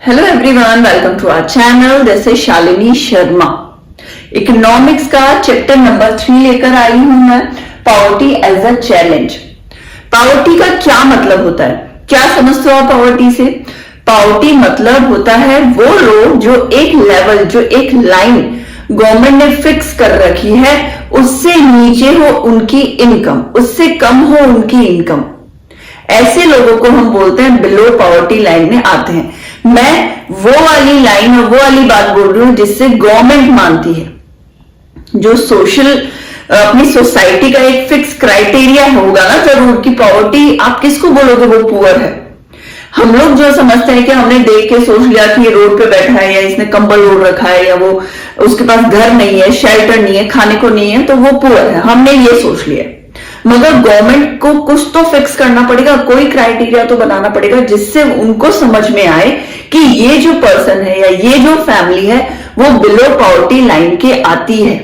Hello everyone, welcome to our channel. This is Shalini Sharma. Economics का chapter number 3 लेकर आई हूं मैं, poverty as a challenge. Poverty का क्या मतलब होता है, क्या समझते हो आप पॉवर्टी से? पॉवर्टी मतलब होता है वो लोग जो एक लेवल, जो एक लाइन गवर्नमेंट ने फिक्स कर रखी है, उससे नीचे हो उनकी इनकम, उससे कम हो उनकी इनकम। ऐसे लोगों को हम बोलते हैं बिलो पॉवर्टी लाइन में आते हैं। मैं वो वाली लाइन और वो वाली बात बोल रही हूं जिससे गवर्नमेंट मानती है, जो सोशल अपनी सोसाइटी का एक फिक्स क्राइटेरिया होगा ना जरूर कि पॉवर्टी आप किसको बोलोगे वो पुअर है। हम लोग जो समझते हैं कि हमने देख के सोच लिया कि ये रोड पे बैठा है, या इसने कंबल ओढ़ रखा है, या वो उसके पास घर नहीं है, शेल्टर नहीं है, खाने को नहीं है, तो वो पुअर है, हमने ये सोच लिया। मगर गवर्नमेंट को कुछ तो फिक्स करना पड़ेगा, कोई क्राइटेरिया तो बनाना पड़ेगा जिससे उनको समझ में आए कि ये जो पर्सन है या ये जो फैमिली है वो बिलो पॉवर्टी लाइन के आती है।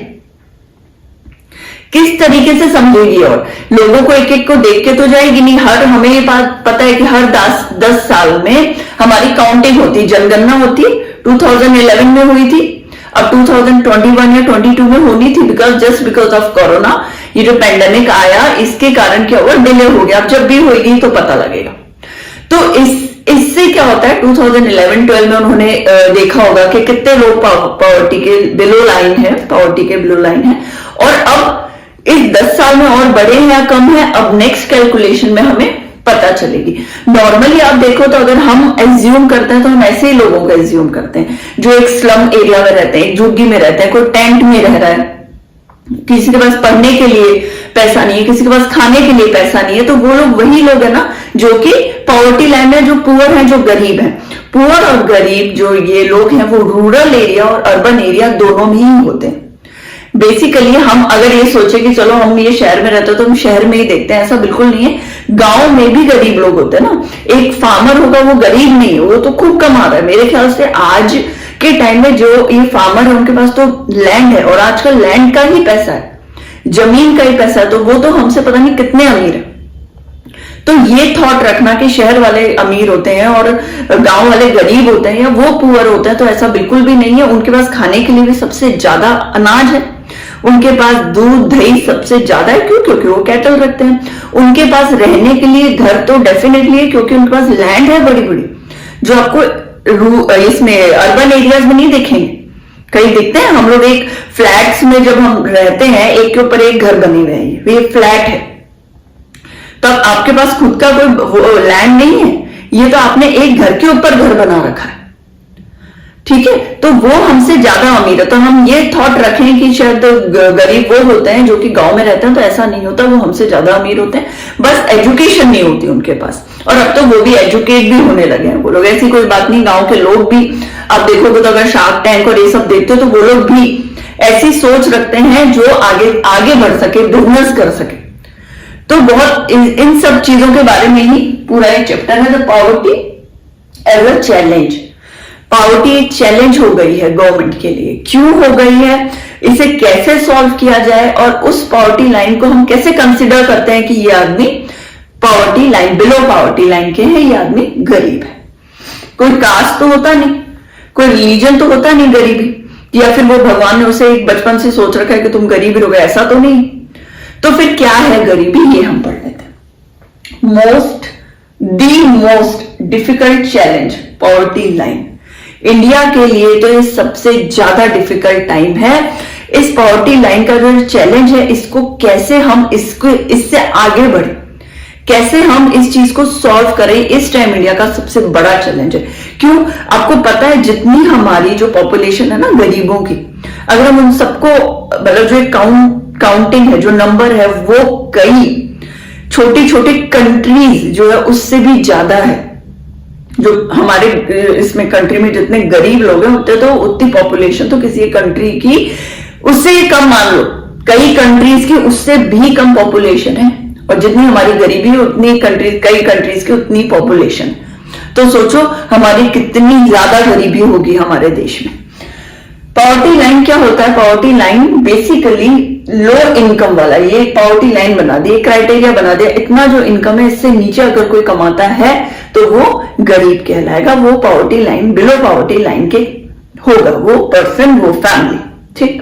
किस तरीके से समझेगी और लोगों को एक एक को देख के तो जाएगी नहीं। हमें ये बात पता है कि हर 10 साल में हमारी काउंटिंग होती, जनगणना होती, 2011 में हुई थी, अब 2021 या 22 में होनी थी। जस्ट बिकॉज ऑफ कोरोना, ये जो पेंडेमिक आया, इसके कारण क्या हुआ, डिले हो गया। अब जब भी होगी तो पता लगेगा। तो इससे क्या होता है, 2011-12 में उन्होंने देखा होगा कि कितने लोग पॉवर्टी के बिलो लाइन है, पॉवर्टी के बिलो लाइन है, और अब इस 10 साल में और बढ़े हैं या कम है, अब नेक्स्ट कैलकुलेशन में हमें पता चलेगी। नॉर्मली आप देखो तो अगर हम एज्यूम करते हैं तो हम ऐसे ही लोगों को एज्यूम करते हैं जो एक स्लम एरिया में रहते हैं, एक झुग्गी में रहते हैं, कोई टेंट में रह रहा है, किसी के पास पढ़ने के लिए पैसा नहीं है, किसी के पास खाने के लिए पैसा नहीं है, तो वो लोग वही लोग है ना जो कि पॉवर्टी लाइन में, जो पुअर है, जो गरीब है। पुअर और गरीब जो ये लोग हैं वो रूरल एरिया और अर्बन एरिया दोनों में ही होते हैं। बेसिकली हम अगर ये सोचे कि चलो हम ये शहर में रहते हैं तो हम शहर में ही देखते हैं, ऐसा बिल्कुल नहीं है। गांव में भी गरीब लोग होते हैं ना। एक फार्मर होगा वो गरीब नहीं है, वो तो खूब कमा रहा है। मेरे ख्याल से आज के टाइम में जो ये फार्मर है उनके पास तो लैंड है, और आजकल लैंड का ही पैसा है, जमीन का ही पैसा है, तो वो तो हमसे पता नहीं कितने अमीर है। तो ये थॉट रखना कि शहर वाले अमीर होते हैं और गांव वाले गरीब होते हैं या वो पुअर होते हैं, तो ऐसा बिल्कुल भी नहीं है। उनके पास खाने के लिए भी सबसे ज्यादा अनाज है, उनके पास दूध दही सबसे ज्यादा है। क्यों? क्योंकि वो कैटल रखते हैं। उनके पास रहने के लिए घर तो डेफिनेटली है, क्योंकि उनके पास लैंड है बड़ी बड़ी, जो आपको इसमें अर्बन एरियाज में नहीं दिखेंगे। कहीं दिखते हैं हम लोग एक फ्लैट्स में जब हम रहते हैं, एक के ऊपर एक घर बने हुए हैं, ये फ्लैट है, तब आपके पास खुद का कोई लैंड नहीं है, ये तो आपने एक घर के ऊपर घर बना रखा है। ठीक है, तो वो हमसे ज्यादा अमीर है। तो हम ये थॉट रखें कि शायद गरीब वो होते हैं जो कि गांव में रहते हैं, तो ऐसा नहीं होता, वो हमसे ज्यादा अमीर होते हैं, बस एजुकेशन नहीं होती उनके पास। और अब तो वो भी एजुकेट भी होने लगे हैं वो लोग, ऐसी कोई बात नहीं। गांव के लोग भी आप देखोगे तो अगर शार्क टैंक और ये सब देखते हो तो वो लोग भी ऐसी सोच रखते हैं जो आगे आगे बढ़ सके, बिजनेस कर सके। तो बहुत इन सब चीजों के बारे में ही पूरा एक चैप्टर है, the poverty as a challenge. Poverty एक चैलेंज हो गई है गवर्नमेंट के लिए। क्यों हो गई है, इसे कैसे सॉल्व किया जाए, और उस पॉवर्टी लाइन को हम कैसे कंसिडर करते हैं कि ये आदमी poverty line, below poverty line के हैं, ये आदमी गरीब है। कोई कास्ट तो होता नहीं, कोई रिलीजन तो होता नहीं गरीबी, या फिर वो भगवान ने उसे एक बचपन से सोच रखा है कि तुम गरीब रहोगे, ऐसा तो नहीं। तो फिर क्या है गरीबी, ये हम पढ़ लेते हैं। The most difficult challenge, poverty line. India के लिए तो ये सबसे ज्यादा डिफिकल्ट टाइम है। इस पॉवर्टी लाइन का जो चैलेंज है, इसको कैसे हम इससे आगे बढ़े, कैसे हम इस चीज को सॉल्व करें, इस टाइम इंडिया का सबसे बड़ा चैलेंज है। क्यों? आपको पता है जितनी हमारी जो पॉपुलेशन है ना गरीबों की, अगर हम उन सबको, मतलब जो काउंटिंग है, जो नंबर है, वो कई छोटी छोटी कंट्रीज जो है उससे भी ज्यादा है। जो हमारे इसमें कंट्री में जितने गरीब लोग हैं उतने, तो उतनी पॉपुलेशन तो किसी कंट्री की उससे कम मान लो, कई कंट्रीज की उससे भी कम पॉपुलेशन है, और जितनी हमारी गरीबी है उतनी कई कंट्रीज की उतनी पॉपुलेशन। तो सोचो हमारी कितनी ज्यादा गरीबी होगी हमारे देश में। पॉवर्टी लाइन क्या होता है? Poverty line basically low income वाला, ये पॉवर्टी लाइन बना दी, क्राइटेरिया बना दिया, इतना जो इनकम है इससे नीचे अगर कोई कमाता है तो वो गरीब कहलाएगा, वो poverty line, below poverty line के होगा वो पर्सन, वो फैमिली। ठीक,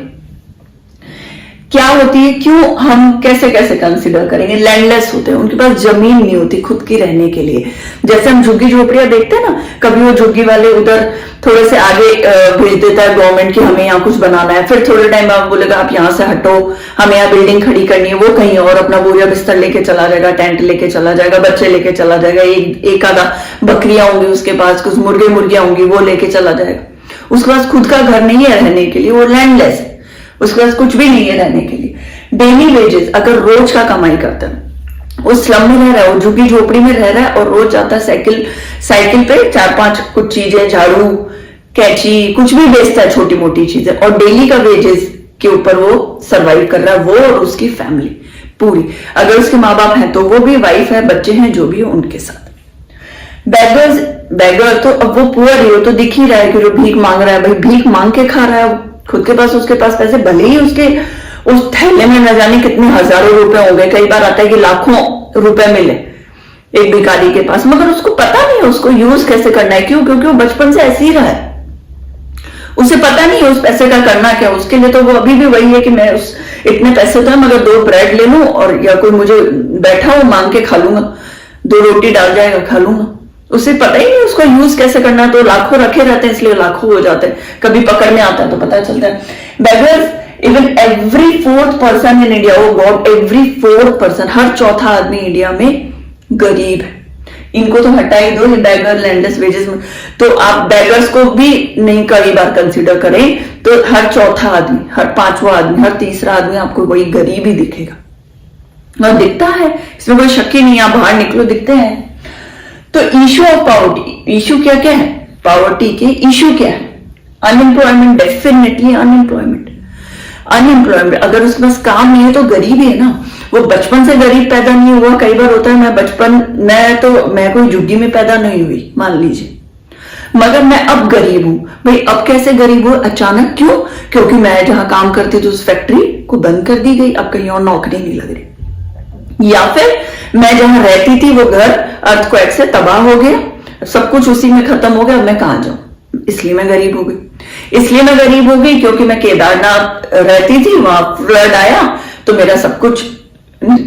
क्या होती है, क्यों, हम कैसे कैसे कंसिडर करेंगे, लैंडलेस होते हैं, उनके पास जमीन नहीं होती खुद की रहने के लिए। जैसे हम झुग्गी झोपड़ियां देखते हैं ना, कभी वो झुग्गी वाले उधर थोड़े से आगे भेज देता है गवर्नमेंट की हमें यहाँ कुछ बनाना है, फिर थोड़े टाइम आप बोलेगा आप यहाँ से हटो, हमें यहाँ बिल्डिंग खड़ी करनी है, वो कहीं और अपना बोरिया बिस्तर लेके चला जाएगा, टेंट लेके चला जाएगा, बच्चे लेके चला जाएगा, एक आधा बकरियां होंगी उसके पास, कुछ मुर्गे मुर्गियां होंगी, वो लेके चला जाएगा। उसके पास खुद का घर नहीं है रहने के लिए, वो लैंडलेस है, उसके पास कुछ भी नहीं है रहने के लिए। डेली वेजेस, अगर रोज का कमाई करता है, वो स्लम में रह रहा है, वो झुग्गी झोपड़ी में रह रहा है और रोज जाता है साइकिल पे 4-5 कुछ चीजें, झाड़ू, कैंची, कुछ भी बेचता है, छोटी मोटी चीजें, और डेली का वेजेस के ऊपर वो सरवाइव कर रहा है, वो और उसकी फैमिली पूरी। अगर उसके माँ बाप हैं तो वो भी, वाइफ है, बच्चे हैं, जो भी है उनके साथ। बैगर तो अब वो पुअर ही हो तो दिख ही रहा है कि जो भीख मांग रहा है, भाई भीख मांग के खा रहा है, खुद के पास, उसके पास पैसे, भले ही उसके उस थैले में न जाने कितने हजारों रुपए हो गए, कई बार आता है कि लाखों रुपए मिले एक भिखारी के पास, मगर उसको पता नहीं है उसको यूज कैसे करना है। क्यों? क्योंकि वो बचपन से ऐसे ही रहा है, उसे पता नहीं है उस पैसे का करना क्या। उसके लिए तो वो अभी भी वही है कि मैं उस इतने पैसे तो है मगर 2 ब्रेड ले लूं, और या कोई मुझे बैठा हो मांग के खा लूंगा, 2 रोटी डाल जाएगा खा लूंगा। उसे पता ही नहीं उसको यूज कैसे करना है, तो लाखों रखे रहते हैं इसलिए लाखों हो जाते हैं, कभी पकड़ में आता है तो पता चलता है। Beggars, even every 4th person in India, O God, every 4th person, हर चौथा आदमी इंडिया में गरीब है। इनको तो हटा ही दो, ये बैगर, लैंडलेस वेजेस में, तो आप बैगर्स को भी नहीं कई बार कंसीडर करें तो हर चौथा आदमी, हर 5वां आदमी, हर तीसरा आदमी आपको वही गरीब ही दिखेगा, और दिखता है, इसमें कोई शक ही नहीं। आप बाहर निकलो दिखते हैं। तो इशू ऑफ पॉवर्टी, इशू क्या क्या है पॉवर्टी के, इशू क्या है? Unemployment, definitely unemployment. अगर उसके पास काम नहीं है तो गरीब ही है ना, वो बचपन से गरीब पैदा नहीं हुआ। कई बार होता है मैं कोई झुग्गी में पैदा नहीं हुई मान लीजिए, मगर मैं अब गरीब हूं। भाई अब कैसे गरीब हुआ अचानक? क्यों? क्योंकि मैं जहां काम करती थी उस फैक्ट्री को बंद कर दी गई, अब कहीं और नौकरी नहीं लग रही, या फिर मैं जहां रहती थी वो घर अर्थक्वेक से तबाह हो गया, सब कुछ उसी में खत्म हो गया, अब मैं कहां जाऊं? इसलिए मैं गरीब हो गई। क्योंकि मैं केदारनाथ रहती थी, वहां फ्लड आया तो मेरा सब कुछ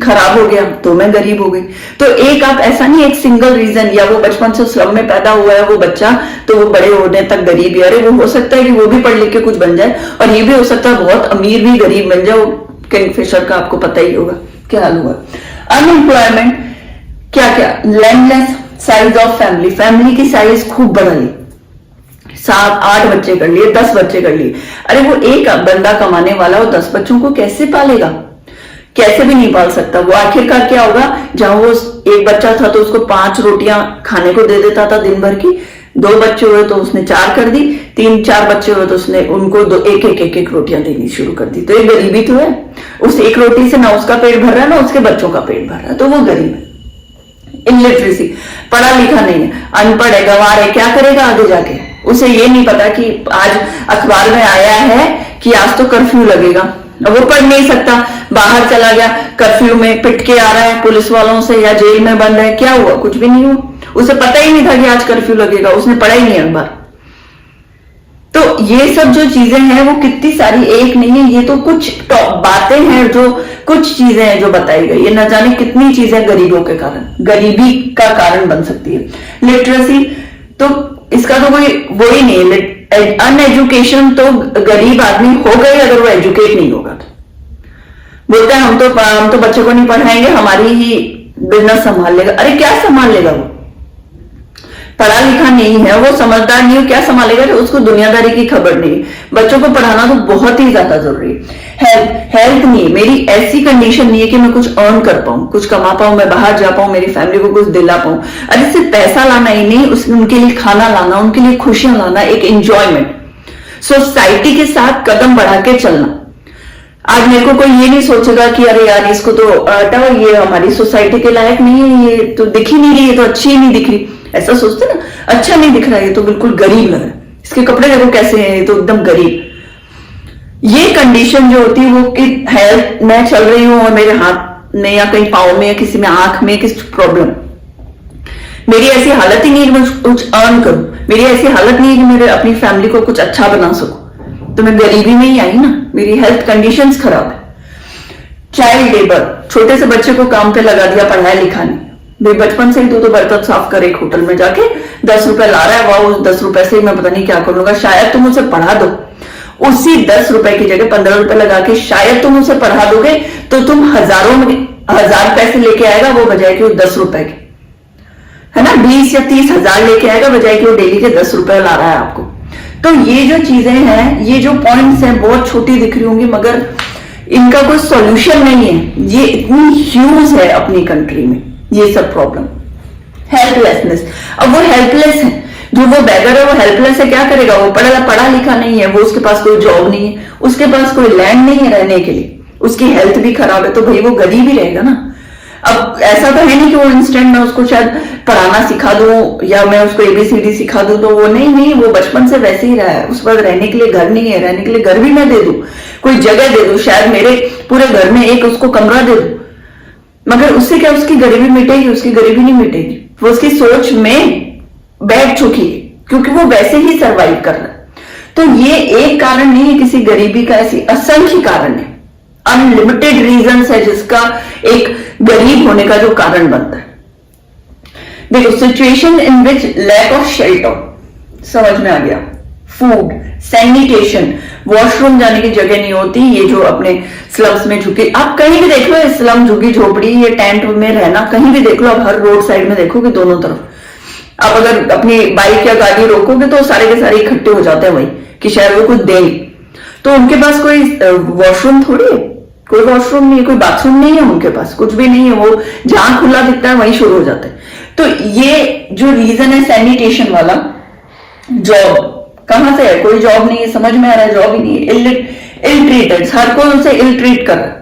खराब हो गया, तो मैं गरीब हो गई। तो एक आप ऐसा नहीं, एक सिंगल रीजन, या वो बचपन से स्लम में पैदा हुआ है वो बच्चा तो वो बड़े होने तक गरीब ही। अरे वो हो सकता है कि वो भी पढ़ लिख के कुछ बन जाए, और ये भी हो सकता है बहुत अमीर भी गरीब बन जाए। किंगफिशर का आपको पता ही होगा क्या हाल हुआ। अनएम्प्लॉयमेंट क्या क्या, लैंडलेस, साइज ऑफ फैमिली की साइज खूब बढ़ ली, 7-8 बच्चे कर लिए, 10 बच्चे कर लिए। अरे वो एक बंदा कमाने वाला वो 10 बच्चों को कैसे पालेगा? कैसे भी नहीं पाल सकता। वो आखिरकार क्या होगा, जहां वो एक बच्चा था तो उसको 5 रोटियां खाने को दे देता था दिन भर की, 2 बच्चे हुए तो उसने 4 कर दी, 3-4 बच्चे हुए तो उसने उनको एक रोटियां देनी शुरू कर दी। तो ये गरीबी तो है, उस एक रोटी से ना उसका पेट भर रहा है ना उसके बच्चों का पेट भर रहा है, तो वो गरीब है। इलिटरेसी, पढ़ा लिखा नहीं है, अनपढ़ है, गंवार है, क्या करेगा आगे जाके? उसे ये नहीं पता कि आज अखबार में आया है कि आज तो कर्फ्यू लगेगा, अब वो पढ़ नहीं सकता, बाहर चला गया, कर्फ्यू में पिट के आ रहा है पुलिस वालों से, या जेल में बंद है, क्या हुआ? कुछ भी नहीं हुआ, उसे पता ही नहीं था कि आज कर्फ्यू लगेगा, उसने पढ़ा ही नहीं अखबार। तो ये सब जो चीजें हैं वो कितनी सारी, एक नहीं है, ये तो कुछ बातें हैं, जो कुछ चीजें हैं जो बताई गई, ये न जाने कितनी चीजें गरीबों के कारण, गरीबी का कारण बन सकती है। लिटरेसी, तो इसका तो कोई वो ही नहीं है। अनएजुकेशन तो गरीब आदमी हो गए अगर वो एजुकेट नहीं होगा तो। बोलते हैं हम तो बच्चे को नहीं पढ़ाएंगे, हमारी ही बिजनेस संभाल लेगा। अरे क्या संभाल लेगा? वो पढ़ा लिखा नहीं है, वो समझदार नहीं है, क्या संभालेगा? उसको दुनियादारी की खबर नहीं। बच्चों को पढ़ाना तो बहुत ही ज्यादा जरूरी है। हेल्थ नहीं, मेरी ऐसी कंडीशन नहीं है कि मैं कुछ अर्न कर पाऊं, कुछ कमा पाऊं, मैं बाहर जा पाऊं, मेरी फैमिली को कुछ दिला पाऊं। अरे सिर्फ पैसा लाना ही नहीं, उनके लिए खाना लाना, उनके लिए खुशियां लाना, एक एंजॉयमेंट, सोसाइटी के साथ कदम बढ़ा के चलना। आज मेरे को कोई ये नहीं सोचेगा कि अरे यार इसको तो हटाओ, ये हमारी सोसाइटी के लायक नहीं है, ये तो दिख ही नहीं रही, ये तो अच्छी ही नहीं दिख रही, ऐसा सोचते ना। अच्छा नहीं दिख रहा है, ये तो बिल्कुल गरीब लग रहा है, इसके कपड़े देखो कैसे हैं, ये तो एकदम गरीब। ये कंडीशन जो होती है वो कि हेल्थ मैं चल रही हूँ और मेरे हाथ में या कहीं पाँव में या किसी में आंख में किस प्रॉब्लम, मेरी ऐसी हालत ही नहीं है कि मैं कुछ अर्न करूं, मेरी ऐसी हालत नहीं है कि मेरे अपनी फैमिली को कुछ अच्छा बना सकूं, तो मैं गरीबी में ही आई ना, मेरी हेल्थ कंडीशंस खराब है। चाइल्ड लेबर, छोटे से बच्चे को काम पे लगा दिया, पढ़ाया लिखा नहीं, भाई बचपन से ही तो बर्तन साफ कर एक होटल में जाके 10 रुपए ला रहा है, वाह उस 10 रुपए से ही मैं पता नहीं क्या करूंगा, शायद तुम उसे पढ़ा दो, उसी 10 रुपए की जगह 15 रुपए लगा के शायद तुम उसे पढ़ा दोगे तो तुम हजारों में 1000 पैसे लेके आएगा वो बजाय कि वो 10 रुपए के, है ना, 20 या 30 हजार लेके आएगा बजाय कि वो डेली के 10 रुपए ला रहा है आपको। तो ये जो चीजें हैं, ये जो पॉइंट्स हैं बहुत छोटी दिख रही होंगी मगर इनका कोई सॉल्यूशन नहीं है, ये इतनी ह्यूज है अपनी कंट्री में ये सब प्रॉब्लम। हेल्पलेसनेस, अब वो हेल्पलेस है, जो वो बेगर है वो हेल्पलेस है, क्या करेगा, वो पढ़ा लिखा नहीं है, वो उसके पास कोई जॉब नहीं है, उसके पास कोई लैंड नहीं है रहने के लिए, उसकी हेल्थ भी खराब है, तो भाई वो गरीब ही रहेगा ना। अब ऐसा तो है नहीं कि वो इंस्टेंट मैं उसको शायद पढ़ाना सिखा दूं या मैं उसको ABCD सिखा दूं, तो वो नहीं, वो बचपन से वैसे ही रहा है, उस पर रहने के लिए घर नहीं है, रहने के लिए घर भी मैं दे दूं, कोई जगह दे दूं, शायद मेरे पूरे घर में एक उसको कमरा दे दूं, मगर उससे क्या उसकी गरीबी मिटेगी, उसकी गरीबी नहीं मिटेगी, वो उसकी सोच में बैठ चुकी है क्योंकि वो वैसे ही सरवाइव कर रहा है। तो ये एक कारण नहीं है किसी गरीबी का, ऐसी असंख्य कारण है, अनलिमिटेड रीजंस है जिसका एक गरीब होने का जो कारण बनता है। देखो, situation in which lack of shelter, समझ में आ गया, फूड, सैनिटेशन, वॉशरूम जाने की जगह नहीं होती, ये जो अपने स्लम्स में झुके, आप कहीं भी देख लो स्लम, झुग्गी झोपड़ी, ये टेंट में रहना, कहीं भी देख लो, आप हर रोड साइड में देखोगे दोनों तरफ, आप अगर अपनी बाइक या गाड़ी रोकोगे तो सारे के सारे इकट्ठे हो जाते हैं वही कि शायद वो कुछ देंगे, तो उनके पास कोई वॉशरूम थोड़ी है, कोई वॉशरूम नहीं है, कोई बाथरूम नहीं है, उनके पास कुछ भी नहीं है, वो जहां खुला दिखता है वहीं शुरू हो जाता है। तो ये जो रीजन है सैनिटेशन वाला, जॉब कहां से है, कोई जॉब नहीं है, समझ में आ रहा है, जॉब ही नहीं है, इल ट्रीटेड, हर कोई उसे इल ट्रीट कर रहा है,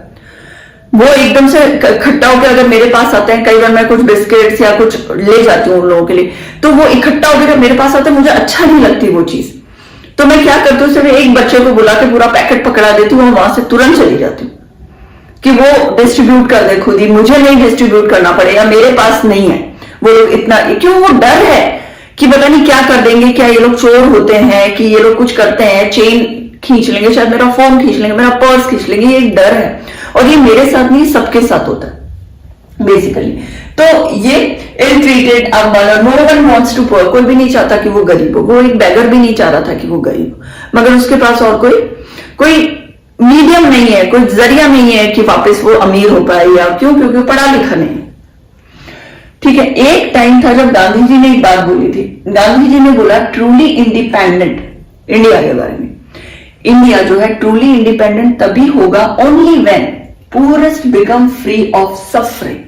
वो एकदम से इकट्ठा होकर अगर मेरे पास आते हैं, कई बार मैं कुछ बिस्किट्स या कुछ ले जाती हूँ उन लोगों के लिए, तो वो इकट्ठा होकर मेरे पास आते हैं, मुझे अच्छा नहीं लगती वो चीज, तो मैं क्या करती हूँ, सिर्फ एक बच्चे को बुला के पूरा पैकेट पकड़ा देती हूँ और वहां से तुरंत चली जाती हूँ कि वो डिस्ट्रीब्यूट कर दे खुद ही, मुझे नहीं डिस्ट्रीब्यूट करना पड़ेगा, मेरे पास नहीं है वो लोग इतना, क्यों, वो डर है कि पता नहीं क्या कर देंगे, क्या ये लोग चोर होते हैं कि ये लोग कुछ करते हैं, चेन खींच लेंगे, शायद मेरा फोन खींच लेंगे, मेरा पर्स खींच लेंगे, ये एक डर है, और ये मेरे साथ नहीं सबके साथ होता है बेसिकली। तो ये इल ट्रीटेड, अब no one wants to poor, कोई भी नहीं चाहता कि वो गरीब हो, वो एक बेगर भी नहीं चाह रहा था कि वो गरीब हो, मगर उसके पास और कोई मीडियम नहीं है, कोई जरिया नहीं है कि वापस वो अमीर हो पाए, या क्यों, क्योंकि वो पढ़ा लिखा नहीं। ठीक है, एक टाइम था जब गांधी जी ने एक बात बोली थी, गांधी जी ने बोला ट्रूली इंडिपेंडेंट इंडिया के बारे में, इंडिया जो है ट्रूली इंडिपेंडेंट तभी होगा only when poorest become free of suffering.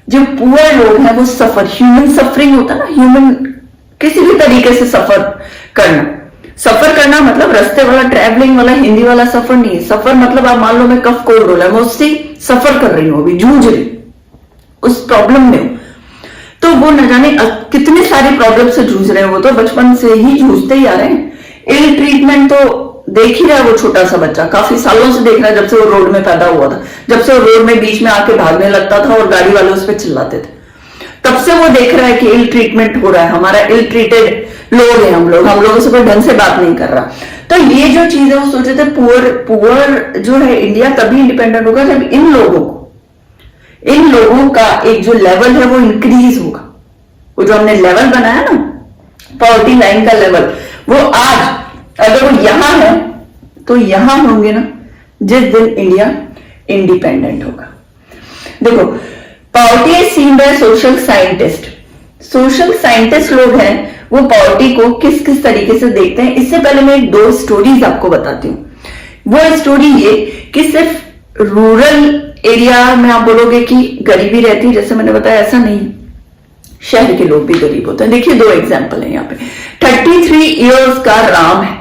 जो पुअर लोग हैं वो सफर, ह्यूमन सफरिंग होता है ना, ह्यूमन किसी भी तरीके से सफर करना मतलब रास्ते वाला, ट्रैवलिंग वाला, हिंदी वाला सफर नहीं है। सफर मतलब आप मान लो मैं कफ कोल्ड रोल है, मैं उससे सफर कर रही हूं, अभी जूझ रही उस प्रॉब्लम में हूं, तो वो न जाने कितने सारे प्रॉब्लम से जूझ रहे हैं, वो तो बचपन से ही जूझते ही आ रहे हैं। इल ट्रीटमेंट तो देख ही रहा है वो छोटा सा बच्चा, काफी सालों से देख रहा है, जब से वो रोड में पैदा हुआ था, जब से वो रोड में बीच में आके भागने लगता था और गाड़ी वाले उस पर चिल्लाते थे, तब से वो देख रहा है कि इल ट्रीटमेंट हो रहा है, हमारा इल ट्रीटेड लोग हैं हम लोगों से कोई ढंग से बात नहीं कर रहा। तो ये जो चीज है वो सोचे थे पुअर जो है इंडिया तभी इंडिपेंडेंट होगा जब इन लोगों का एक जो लेवल है वो इंक्रीज होगा। वो जो हमने लेवल बनाया ना, पॉवर्टी लाइन का लेवल, वो आज अगर वो यहां है तो यहां होंगे ना जिस दिन इंडिया इंडिपेंडेंट होगा। देखो, poverty is seen by social scientist लोग हैं, वो पॉवर्टी को किस किस तरीके से देखते हैं। इससे पहले मैं 2 स्टोरीज आपको बताती हूँ। वो स्टोरी ये कि सिर्फ रूरल एरिया में आप बोलोगे कि गरीबी रहती है, जैसे मैंने बताया ऐसा नहीं, शहर के लोग भी गरीब होते हैं। देखिए 2 एग्जाम्पल है यहाँ पे। 33 इयर्स का राम है,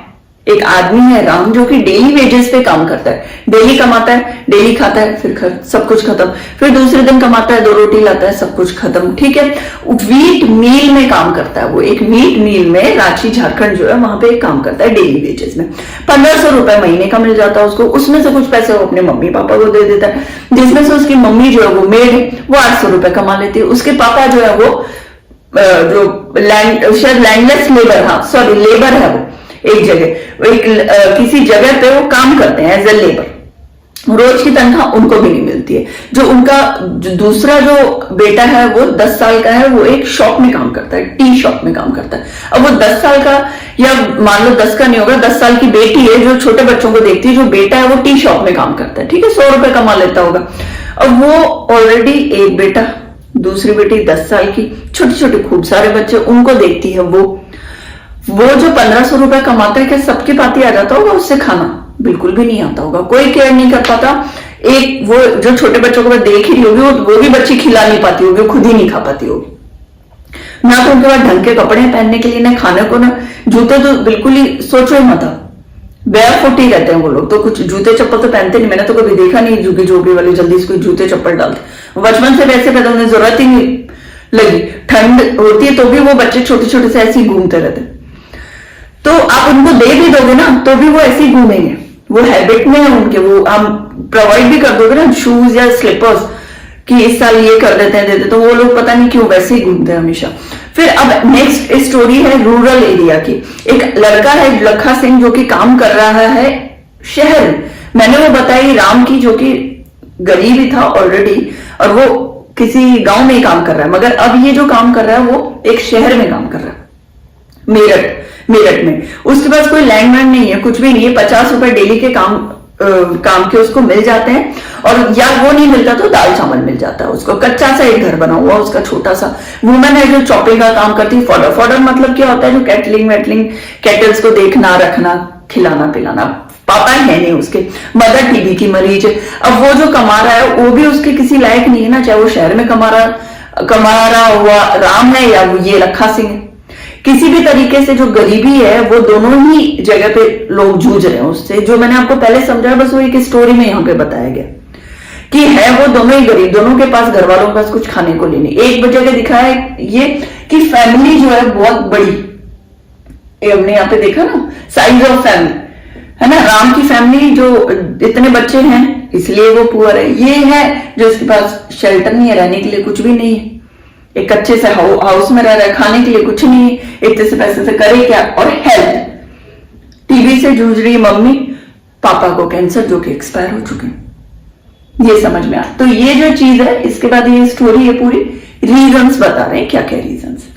एक आदमी है राम जो कि डेली वेजेस पे काम करता है, डेली कमाता है, डेली खाता है, फिर सब कुछ खत्म, फिर दूसरे दिन कमाता है, 2 रोटी लाता है, सब कुछ खत्म, ठीक है। व्हीट मील में काम करता है वो, एक व्हीट मील में रांची झारखंड जो है वहां पे एक काम करता है डेली वेजेस में, 1500 रुपए महीने का मिल जाता है उसको। उसमें से कुछ पैसे वो अपने मम्मी पापा को दे देता है, जिसमें से उसकी मम्मी जो है वो मेड है, वो 800 रुपए कमा लेती है। उसके पापा जो है वो जो शायद लैंडलेस लेबर, हाँ सॉरी लेबर है वो, एक जगह एक किसी जगह पे वो काम करते हैं एज ए लेबर, रोज की तनख्वाह उनको भी नहीं मिलती है। जो उनका दूसरा जो बेटा है वो 10 साल का है, वो एक शॉप में काम करता है, टी शॉप में काम करता है। अब वो 10 साल का, या मान लो 10 का नहीं होगा, 10 साल की बेटी है जो छोटे बच्चों को देखती है, जो बेटा है वो टी शॉप में काम करता है, ठीक है, 100 रुपए कमा लेता होगा। अब वो ऑलरेडी एक बेटा, दूसरी बेटी 10 साल की, छोटे छोटे खूब सारे बच्चे, उनको देखती है वो जो 1500 रुपए कमाता है, क्या सबके पाती आ जाता होगा उससे खाना? बिल्कुल भी नहीं आता होगा, कोई केयर नहीं कर पाता। एक वो जो छोटे बच्चों को देख ही रही होगी, वो भी बच्ची खिला नहीं पाती होगी, खुद ही नहीं खा पाती होगी ना, तो उनके पास ढंग के कपड़े पहनने के लिए, ना खाने को, ना जूते, तो बिल्कुल ही सोचो ही मत, बेयरफुट ही रहते हैं वो लोग, तो कुछ जूते चप्पल तो पहनते नहीं। मैंने तो कभी देखा नहीं झुकी झोपड़ी वाली जल्दी से कोई जूते चप्पल डालते, बचपन से वैसे पैदा, उन्हें जरूरत ही नहीं लगी, ठंड होती है तो भी वो बच्चे छोटे छोटे से ऐसे ही घूमते रहते। तो आप उनको दे भी दोगे ना तो भी वो ऐसे ही घूमेंगे, वो हैबिट में है उनके, वो हम प्रोवाइड भी कर दोगे ना शूज या स्लीपर्स कि इस साल ये कर देते हैं देते, तो वो लोग पता नहीं क्यों वैसे ही घूमते हैं हमेशा। फिर अब नेक्स्ट स्टोरी है रूरल एरिया की। एक लड़का है लखा सिंह जो कि काम कर रहा है शहर में। मैंने वो बताई राम की जो कि गरीब ही था ऑलरेडी, और वो किसी गांव में ही काम कर रहा है, मगर अब ये जो काम कर रहा है वो एक शहर में काम कर रहा है, मेरठ में। उसके पास कोई लैंडमैन नहीं है, कुछ भी नहीं है, 50 रुपए डेली के काम के उसको मिल जाते हैं, और या वो नहीं मिलता तो दाल चावल मिल जाता है उसको। कच्चा सा एक घर बना हुआ उसका छोटा सा। वुमेन है जो चॉपिंग का काम करती है। फॉडर मतलब क्या होता है? जो कैटलिंग कैटल्स को देखना रखना खिलाना पिलाना। पापा है नहीं उसके, मदर टीबी की मरीज है। अब वो जो कमा रहा है वो भी उसके किसी लायक नहीं है ना, चाहे वो शहर में कमा रहा हुआ राम है या वो ये लखा सिंह है। किसी भी तरीके से जो गरीबी है वो दोनों ही जगह पे लोग जूझ रहे हैं उससे। जो मैंने आपको पहले समझाया बस वो एक स्टोरी में यहाँ पे बताया गया कि है वो दोनों ही गरीब, दोनों के पास घर वालों के पास कुछ खाने को नहीं। एक जगह दिखाया है ये कि फैमिली जो है बहुत बड़ी, हमने यहाँ पे देखा ना साइज ऑफ फैमिली है ना। राम की फैमिली जो इतने बच्चे हैं इसलिए वो पुअर है। ये है जो इसके पास शेल्टर नहीं है, रहने के लिए कुछ भी नहीं है, एक अच्छे से हाउस में रह रहा है, खाने के लिए कुछ नहीं, इतने से पैसे से करे क्या। और हेल्थ टीबी से जूझ रही मम्मी, पापा को कैंसर जो कि एक्सपायर हो चुके हैं। ये समझ में आ तो ये जो चीज है इसके बाद ये स्टोरी है पूरी रीजंस बता रहे हैं क्या क्या reasons.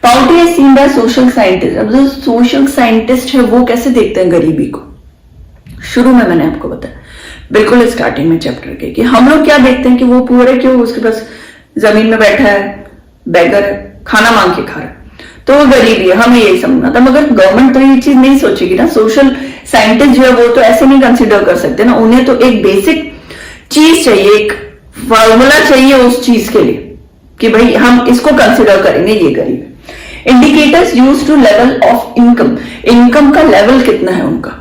Pouty is seen by social scientist. अब जो सोशल साइंटिस्ट है वो कैसे देखते हैं गरीबी को, शुरू में मैंने आपको बताया बिल्कुल स्टार्टिंग में चैप्टर के कि हम लोग क्या देखते हैं कि वो पुअर है, क्यों उसके पास जमीन में बैठा है, बेगर है, खाना मांग के खा रहा है तो वो गरीबी है, हमें यही समझना था। मगर गवर्नमेंट तो ये चीज नहीं सोचेगी ना। सोशल साइंटिस्ट जो है वो तो ऐसे नहीं कंसिडर कर सकते ना, उन्हें तो एक बेसिक चीज चाहिए, एक फॉर्मूला चाहिए उस चीज के लिए कि भाई हम इसको कंसिडर करेंगे ये गरीब है। Indicators use to level of income, income का लेवल कितना है उनका,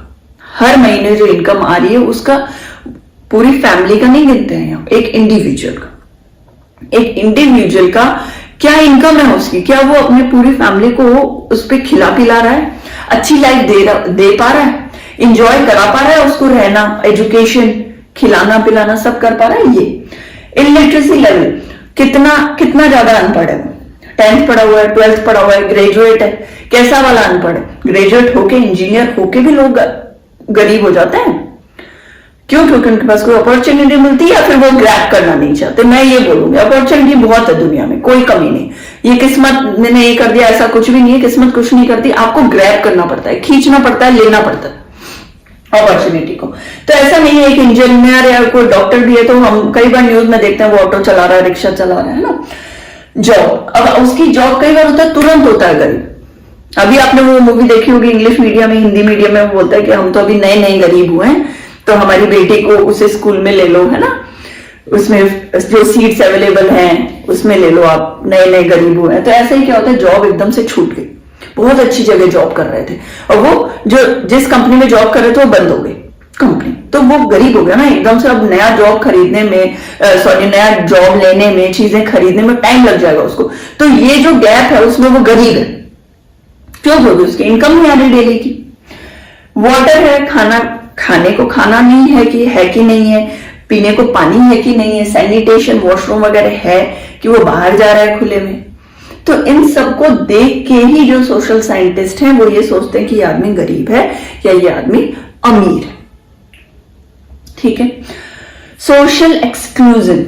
हर महीने जो इनकम आ रही है उसका पूरी फैमिली का नहीं गिनते हैं यहाँ, एक इंडिविजुअल का क्या इनकम है उसकी, क्या वो अपनी पूरी फैमिली को उस पर खिला पिला रहा है, अच्छी लाइफ दे पा रहा है, इंजॉय करा पा रहा है, उसको रहना, एजुकेशन, खिलाना पिलाना सब कर पा रहा है। ये इलिटरेसी लेवल कितना ज्यादा अनपढ़ है, 10th पढ़ा हुआ है, 12th पढ़ा हुआ है, ग्रेजुएट है, कैसा वाला अनपढ़ है। ग्रेजुएट होके इंजीनियर होके भी लोग गरीब हो जाते हैं, क्यों? क्योंकि उनके पास कोई अपॉर्चुनिटी मिलती है या फिर वो ग्रैब करना नहीं चाहते। मैं ये बोलूंगी अपॉर्चुनिटी बहुत है दुनिया में, कोई कमी नहीं। ये किस्मत ने ये कर दिया ऐसा कुछ भी नहीं है, किस्मत कुछ नहीं करती, आपको ग्रैब करना पड़ता है, खींचना पड़ता है, लेना पड़ता है अपॉर्चुनिटी को। तो ऐसा नहीं है एक इंजीनियर या कोई डॉक्टर भी है तो हम कई बार न्यूज में देखते हैं वो ऑटो चला रहा है, रिक्शा चला रहा है ना, जॉब। अब उसकी जॉब कई बार होता है तुरंत होता है गरीब। अभी आपने वो मूवी देखी होगी इंग्लिश मीडियम में, हिंदी मीडियम में वो बोलता है कि हम तो अभी नए गरीब हुए हैं तो हमारी बेटी को उस स्कूल में ले लो, है ना, उसमें जो सीट्स अवेलेबल हैं उसमें ले लो, आप नए गरीब हुए हैं। तो ऐसे ही क्या होता है, जॉब एकदम से छूट गई, बहुत अच्छी जगह जॉब कर रहे थे, और वो जो जिस कंपनी में जॉब कर रहे थे वो बंद हो गई कंपनी, तो वो गरीब हो गया ना एकदम से। अब नया जॉब खरीदने में, नया जॉब लेने में, चीजें खरीदने में टाइम लग जाएगा उसको। तो ये जो गैप है उसमें वो गरीब है। क्यों? होगी उसकी इनकम नहीं आ रही डेली की। वाटर है, खाना खाने को खाना नहीं है कि नहीं है, पीने को पानी है कि नहीं है, सैनिटेशन वॉशरूम वगैरह है कि वो बाहर जा रहा है खुले में। तो इन सबको देख के ही जो सोशल साइंटिस्ट हैं वो ये सोचते हैं कि ये आदमी गरीब है या ये आदमी अमीर है। ठीक है। Social exclusion,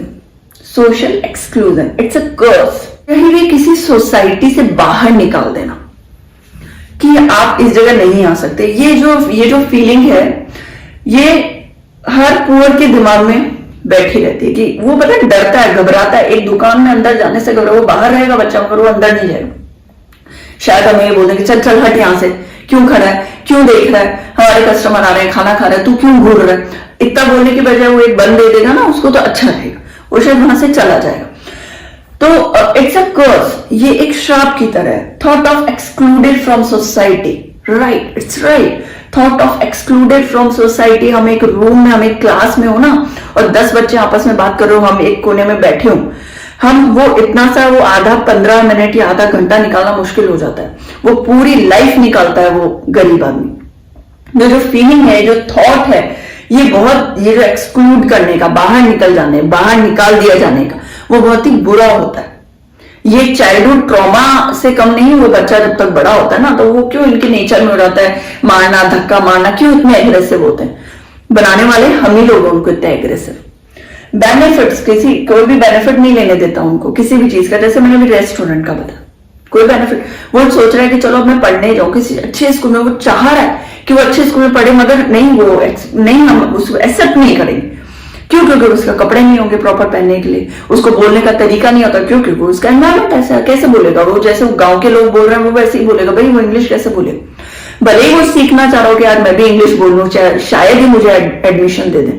social exclusion it's a curse. कहीं भी किसी सोसाइटी से बाहर निकाल देना कि आप इस जगह नहीं आ सकते, ये जो फीलिंग है ये हर पुअर के दिमाग में बैठी रहती है कि वो पता है डरता है, घबराता है। एक दुकान में अंदर जाने से घबरा, वो बाहर रहेगा बच्चा मगर वो अंदर नहीं जाएगा। शायद हमें ये बोल देंगे चल चल हट यहां से, क्यों खड़ा है, क्यों देख रहा है, हमारे कस्टमर आ रहे हैं, खाना खा रहे हैं, तू क्यों घूर रहा है। इतना बोलने की बजाय वो एक बंद दे देगा ना उसको, तो अच्छा रहेगा, वो शायद वहां से चला जाएगा। तो इट्स अ कर्स, ये एक श्राप की तरह है। Thought of excluded from society, right, it's right. Thought of excluded from society. हम एक रूम में, हम एक क्लास में हो ना, और 10 बच्चे आपस में बात कर रहे हो, हम एक कोने में बैठे हो, हम वो इतना सा वो आधा 15 मिनट या आधा घंटा निकालना मुश्किल हो जाता है। वो पूरी लाइफ निकालता है वो गरीब आदमी। जो फीलिंग है, जो थॉट है, ये जो एक्सक्लूड करने का, बाहर निकल जाने, बाहर निकाल दिया जाने का, वो बहुत ही बुरा होता है। ये चाइल्डहुड ट्रॉमा से कम नहीं। वो बच्चा जब तक बड़ा होता है ना, तो वो क्यों इनके नेचर में हो जाता है मारना, धक्का मारना, क्यों इतने एग्रेसिव होते हैं। बनाने वाले हम ही लोग उनको इतने एग्रेसिव। बेनिफिट्स, कोई भी बेनिफिट नहीं लेने देता उनको किसी भी चीज का। जैसे मैंने अभी रेस्टोरेंट का बताया, कोई बेनिफिट, वो सोच रहा है कि चलो अब मैं पढ़ने जाऊं किसी अच्छे स्कूल में, वो चाह रहा है कि वो अच्छे स्कूल में पढ़े, मगर नहीं, हम उसको एक्सेप्ट नहीं करेंगे। क्यों? क्योंकि उसका कपड़े नहीं होंगे प्रॉपर पहनने के लिए, उसको बोलने का तरीका नहीं होता। क्यों? क्योंकि उसका एनवायरमेंट ऐसा है, कैसे बोलेगा वो? जैसे गांव के लोग बोल रहे हैं वो वैसे ही बोलेगा। भाई वो इंग्लिश कैसे बोलेगा? भले ही वो सीखना चाह रहा हो कि यार मैं भी इंग्लिश बोल लूं, शायद ही मुझे एडमिशन दे दें,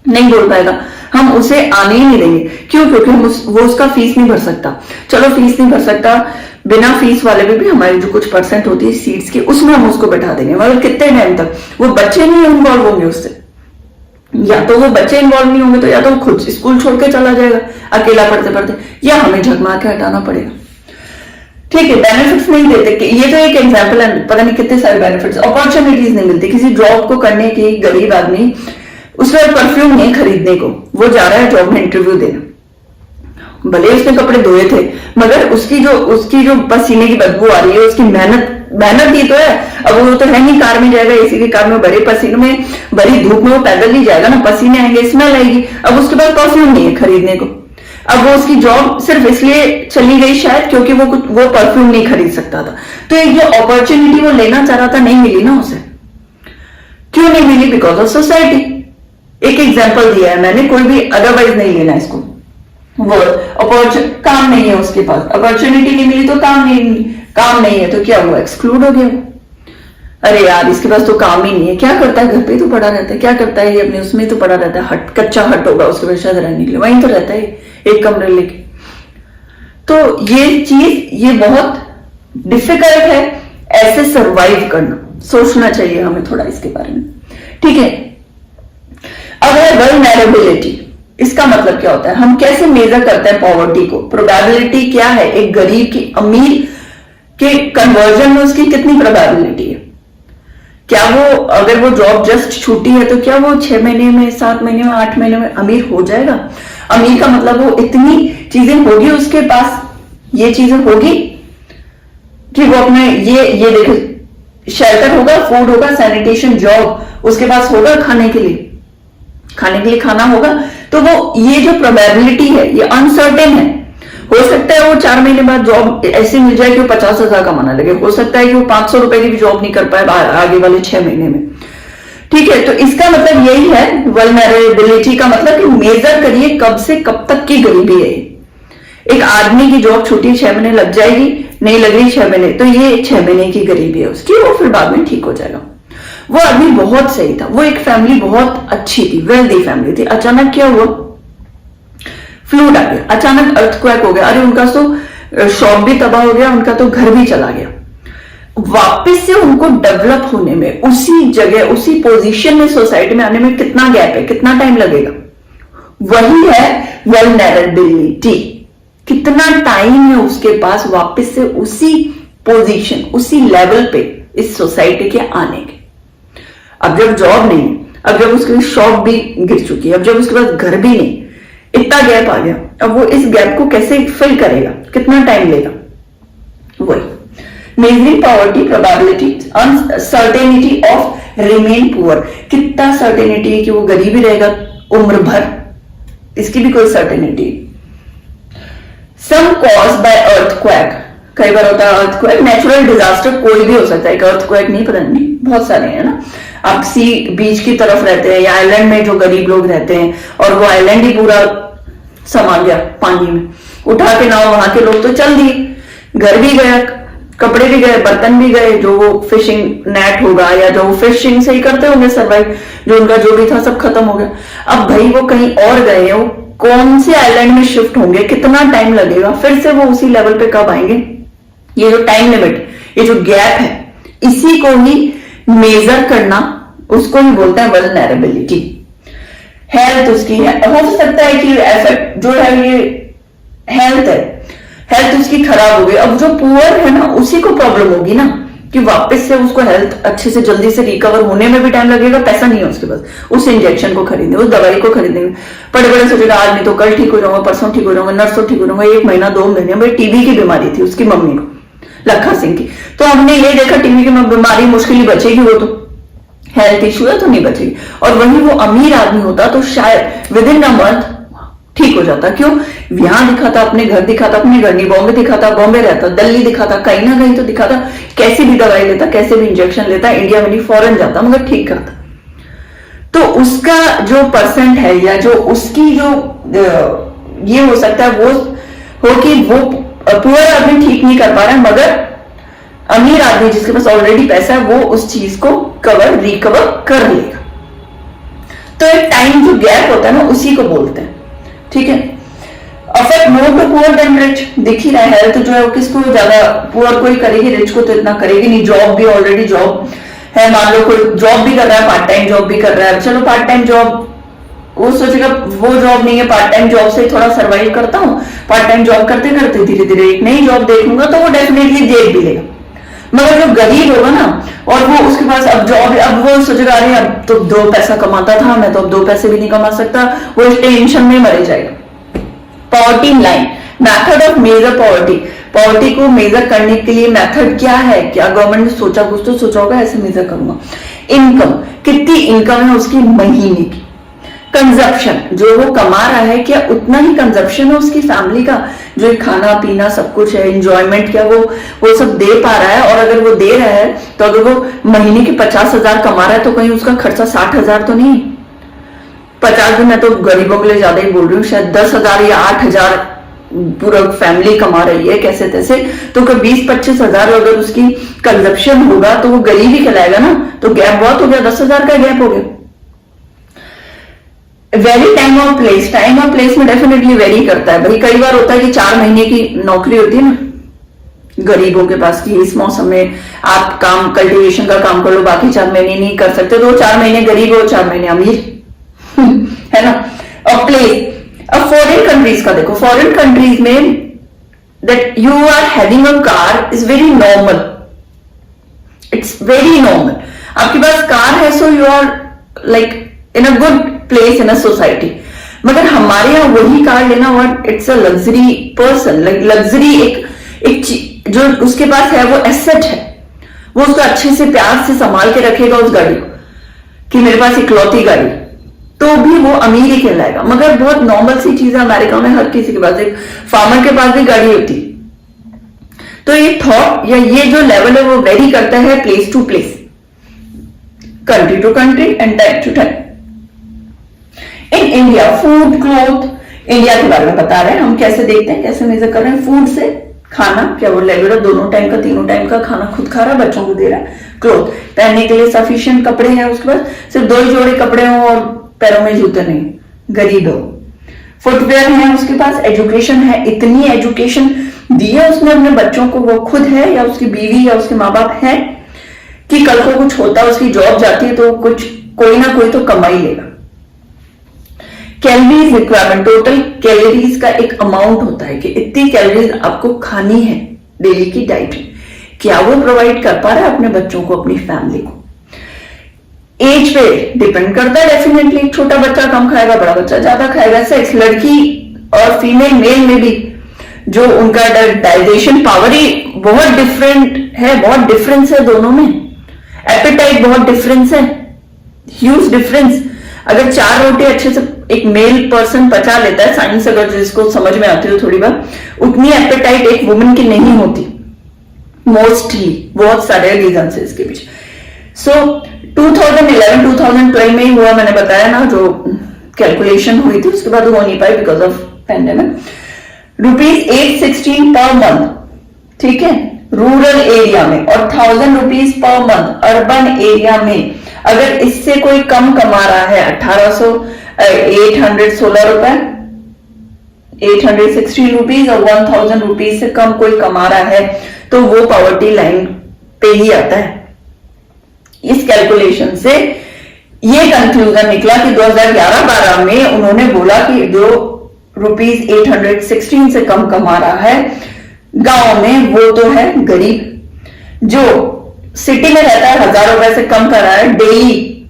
नहीं बोल पाएगा। हम उसे आने ही नहीं देंगे। क्यों? क्योंकि वो उसका फीस नहीं भर सकता। चलो फीस नहीं भर सकता, बिना फीस वाले भी हमारी जो कुछ परसेंट होती है सीट्स की, उसमें हम उसको बैठा देंगे। मगर कितने टाइम तक? वो बच्चे नहीं इन्वॉल्व होंगे उससे। या तो वो बच्चे इन्वॉल्व नहीं होंगे, तो या तो वो खुद स्कूल छोड़ के चला जाएगा अकेला पढ़ते पढ़ते, या हमें झकमा के हटाना पड़ेगा। ठीक है, बेनिफिट्स नहीं देते। ये तो एक एग्जाम्पल है, पता नहीं कितने सारे बेनिफिट्स। अपॉर्चुनिटीज नहीं मिलती किसी जॉब को करने की। गरीब आदमी, उसमें परफ्यूम नहीं खरीदने को, वो जा रहा है जॉब में इंटरव्यू देना। भले उसने कपड़े धोए थे, मगर उसकी जो पसीने की बदबू आ रही है, उसकी मेहनत ही तो है। अब वो तो है नहीं, कार में जाएगा, एसी की कार में, भरे पसीने में, भरी धूप में वो पैदल नहीं जाएगा ना, पसीने आएंगे, स्मेल आएगी। अब उसके पास परफ्यूम नहीं है खरीदने को। अब वो उसकी जॉब सिर्फ इसलिए चली गई शायद क्योंकि वो परफ्यूम नहीं खरीद सकता था। तो एक जो अपॉर्चुनिटी वो लेना चाह रहा था, नहीं मिली ना उसे। क्यों नहीं मिली? Because of society. एक एग्जाम्पल दिया है मैंने, कोई भी अदरवाइज नहीं लेना इसको। वो काम नहीं है उसके पास, अपॉर्चुनिटी नहीं मिली तो काम नहीं है, तो क्या हुआ? एक्सक्लूड हो गया। अरे यार इसके पास तो काम ही नहीं है, क्या करता है? घर पे ही तो पड़ा रहता है। क्या करता है? ये अपने उसमें तो पड़ा रहता है, कच्चा हट होगा उसके पास शायद रहने के लिए, वहीं तो रहता है एक कमरे लेके। तो ये बहुत डिफिकल्ट है ऐसे सरवाइव करना। सोचना चाहिए हमें थोड़ा इसके बारे में। ठीक है, अब है वल्नरेबिलिटी। इसका मतलब क्या होता है? हम कैसे मेजर करते हैं पॉवर्टी को? प्रोबेबिलिटी क्या है एक गरीब की अमीर के कन्वर्जन में, उसकी कितनी प्रोबेबिलिटी है? क्या वो, अगर वो जॉब जस्ट छूटी है तो क्या वो 6 महीने में, 7 महीने में, 8 महीने में अमीर हो जाएगा? अमीर का मतलब वो इतनी चीजें होगी उसके पास, ये चीजें होगी कि वो अपने ये देखो, शेल्टर होगा, फूड होगा, सैनिटेशन, जॉब उसके पास होगा, खाने के लिए खाना होगा। तो वो ये जो प्रोबेबिलिटी है ये अनसर्टेन है। हो सकता है वो 4 महीने बाद जॉब ऐसे मिल जाए कि वो 50,000 कमाने लगे, हो सकता है कि वो 500 रुपए की भी जॉब नहीं कर पाए आगे वाले 6 महीने में। ठीक है, तो इसका मतलब यही है वल्नरेबिलिटी का मतलब कि मेजर करिए कब से कब तक की गरीबी है। एक आदमी की जॉब छूटी 6 महीने लग जाएगी, नहीं लग रही 6 महीने, तो ये 6 महीने की गरीबी है उसकी, वो फिर बाद में ठीक हो जाएगा। वो आदमी बहुत सही था, वो एक फैमिली बहुत अच्छी थी, वेल्दी फैमिली थी। अचानक क्या हुआ? फ्लूड आ गया, अचानक अर्थक्वेक हो गया। अरे उनका तो शॉप भी तबाह हो गया, उनका तो घर भी चला गया। वापस से उनको डेवलप होने में, उसी जगह उसी पोजीशन में सोसाइटी में आने में कितना गैप है, कितना टाइम लगेगा, वही है वल्नरेबिलिटी। कितना टाइम है उसके पास वापस से उसी पोजीशन, उसी लेवल पे इस सोसाइटी के आने के। अब जब जॉब नहीं, अब जब उसकी शॉप भी गिर चुकी है, अब जब उसके पास घर भी नहीं, इतना गैप आ गया, अब वो इस गैप को कैसे फिल करेगा, कितना टाइम लेगा। वही measuring poverty, probability, uncertainty of remain poor, कितना सर्टेनिटी है कि वो गरीब ही रहेगा उम्र भर, इसकी भी कोई certainty. Some cause by earthquake, कई बार होता है अर्थक्वेक, नेचुरल डिजास्टर कोई भी हो सकता है, अर्थक्वेक नहीं, पता नहीं, बहुत सारे हैं ना। आप सी बीच की तरफ रहते हैं या आइलैंड में जो गरीब लोग रहते हैं और वो आइलैंड ही पूरा समा गया पानी में, उठा के नाव वहां के लोग तो चल दिए, घर भी गया, कपड़े भी गए, बर्तन भी गए, जो वो फिशिंग नेट होगा या जो वो फिशिंग से ही करते होंगे सर्वाइव, जो उनका जो भी था सब खत्म हो गया। अब भाई वो कहीं और गए, वो कौन से आइलैंड में शिफ्ट होंगे, कितना टाइम लगेगा, फिर से वो उसी लेवल पे कब आएंगे। ये जो टाइम लिमिट, ये जो गैप है, इसी को ही मेजर करना, उसको ही बोलते हैं वल्नरेबिलिटी। हेल्थ उसकी है, हो सकता है कि इफेक्ट जो है ये हेल्थ है, हेल्थ उसकी खराब हो गई, अब जो पुअर है ना उसी को प्रॉब्लम होगी ना, कि वापस से उसको हेल्थ अच्छे से जल्दी से रिकवर होने में भी टाइम लगेगा, पैसा नहीं है उसके पास उस इंजेक्शन को खरीदने, उस दवाई को खरीदने में। बड़े बड़े सोचेगा आज नहीं तो कल ठीक हो जाऊंगा, परसों ठीक हो जाऊंगा, नर्सों ठीक हो जाऊंगा, 1 महीना 2 महीने में। टीबी की बीमारी थी उसकी मम्मी को, लखा सिंह की, तो हमने ये देखा टीबी की बीमारी मुश्किल ही बचेगी, वो तो हेल्थ इश्यू है तो नहीं बचेगी। और वही वो अमीर आदमी होता तो शायद विद इन अ मंथ ठीक हो जाता। क्यों? यहां दिखाता, अपने घर दिखाता, अपने घर नहीं, बॉम्बे दिखाता, बॉम्बे रहता, दिल्ली दिखाता, कहीं ना कहीं तो दिखाता, कैसे भी दवाई लेता, कैसे भी इंजेक्शन लेता, इंडिया में नहीं फॉरेन जाता, मगर ठीक करता। तो उसका जो परसेंट है या जो उसकी जो ये हो सकता है वो हो कि वो पुअर आदमी ठीक नहीं कर पा रहा है, मगर अमीर आदमी जिसके पास ऑलरेडी पैसा है वो उस चीज को रिकवर कर लेगा। तो एक टाइम जो गैप होता है ना उसी को बोलते हैं, ठीक है। Affect more to poor than rich, दिख ही रहा है, हेल्थ जो है वो किसको ज्यादा, पुअर को ही करेगी, रिच को तो इतना करेगी नहीं। जॉब भी ऑलरेडी जॉब है, मान लो कोई जॉब भी कर रहा है, पार्ट टाइम जॉब भी कर रहा है, चलो पार्ट टाइम जॉब, वो सोचेगा वो जॉब नहीं है, पार्ट टाइम जॉब से थोड़ा सर्वाइव करता हूँ, पार्ट टाइम जॉब करते करते धीरे धीरे एक नई जॉब देखूंगा तो वो डेफिनेटली देख भी लेगा। मगर जो गरीब होगा ना और वो उसके पास अब जॉब, अब वो सोचेगा अरे अब तो 2 पैसा कमाता था, मैं तो अब 2 पैसे भी नहीं कमा सकता, वो इस टेंशन में मर जाएगा। Poverty line, method of measure poverty, poverty को मेजर करने के लिए मेथड क्या है, क्या गवर्नमेंट ने सोचा, कुछ तो सोचा होगा ऐसे मेजर करूंगा। इनकम, कितनी इनकम है उसकी महीने की। कंजप्शन, जो वो कमा रहा है क्या उतना ही कंजप्शन है उसकी फैमिली का, जो खाना पीना सब कुछ है, एंजॉयमेंट क्या वो सब दे पा रहा है। और अगर वो दे रहा है तो अगर वो महीने के 50,000 कमा रहा है तो कहीं उसका खर्चा 60,000 तो नहीं, 50 भी मैं तो गरीबों के लिए ज्यादा ही बोल रही हूँ, शायद 10,000 या 8,000 पूरा फैमिली कमा रही है कैसे तैसे, तो 20-25,000 अगर उसकी कंजप्शन होगा तो वो गरीब ही कहलाएगा ना। तो गैप बहुत हो गया, 10,000 का गैप हो गया। वेरी टाइम और प्लेस, टाइम और प्लेस में डेफिनेटली वेरी करता है भाई। कई बार होता है कि 4 महीने की नौकरी होती है ना गरीबों के पास, कि इस मौसम में आप काम कल्टीवेशन का काम कर लो, बाकी 4 महीने नहीं कर सकते, तो 4 महीने गरीब हो 4 महीने अमीर है ना। और प्लेस, अब फॉरेन कंट्रीज का देखो, फॉरेन कंट्रीज में that you are having a car is very normal, it's very normal. आपके पास कार है so you are like in a good place in a society. मगर हमारे यहाँ वही कार लेना what, it's a luxury person, like luxury एक जो उसके पास है वो एसेट है, वो उसको अच्छे से प्यार से संभाल के रखेगा उस गाड़ी को, कि मेरे पास इकलौती गाड़ी, तो भी वो अमीर ही कहलाएगा। मगर बहुत नॉर्मल सी चीज है, अमेरिका में हर किसी के पास, एक फार्मर के पास भी गाड़ी होती। तो ये थॉट या ये जो लेवल है वो वेरी करता है place to place, country to country and time to time. In India food cloth, India के बारे में बता रहे हैं हम, कैसे देखते हैं, कैसे मेजर कर रहे हैं। फूड से खाना, क्या वो रेगुलर दोनों टाइम का 3 टाइम का खाना खुद खा रहा है, बच्चों को दे रहा है। क्लॉथ, पहनने के लिए सफिशिएंट कपड़े हैं, उसके बाद सिर्फ 2 ही जोड़े कपड़े हों और पैरों में जूते नहीं, गरीब हो। फुटवेयर है उसके पास, एजुकेशन है, इतनी एजुकेशन दी है उसने अपने बच्चों को, वो खुद है या उसकी बीवी या उसके माँ बाप है कि कल को कुछ होता है, उसकी जॉब जाती है तो कुछ कोई ना कोई तो कमा ही लेगा। कैलोरीज रिक्वायरमेंट, टोटल कैलोरीज का एक अमाउंट होता है कि इतनी कैलोरीज आपको खानी है डेली की डाइट में, क्या वो प्रोवाइड कर पा रहा है अपने बच्चों को, अपनी फैमिली को। एज पे डिपेंड करता है डेफिनेटली, छोटा बच्चा कम खाएगा, बड़ा बच्चा ज्यादा खाएगा। सेक्स, लड़की और फीमेल मेल में भी जो उनका डाइजेशन पावर ही बहुत डिफरेंट है, बहुत डिफरेंस है दोनों में। एपेटाइट बहुत डिफरेंस है, ह्यूज डिफरेंस। अगर 4 रोटी अच्छे से एक मेल पर्सन पचा लेता है, साइंस अगर जिसको समझ में आती हो थोड़ी बात, उतनी एपेटाइट एक वुमेन की नहीं होती मोस्टली। बहुत सारे रीजन है इसके पीछे। सो 2011-2012 में ही हुआ, मैंने बताया ना, जो कैलकुलेशन हुई थी उसके बाद हो नहीं पाई because of pandemic. ₹816 per month, ठीक है, रूरल एरिया में, और ₹1000 पर मंथ अर्बन एरिया में। अगर इससे कोई कम कमा रहा है 816 रुपए, 816 रुपीज और 1000 रुपीज से कम कोई कमा रहा है तो वो पॉवर्टी लाइन पे ही आता है। इस कैलकुलेशन से ये कंक्लूजन निकला कि 2011-12 में उन्होंने बोला कि जो ₹816 से कम कमा रहा है गांव में वो तो है गरीब। जो सिटी में रहता है 1000 रुपए से कम कर रहा है डेली,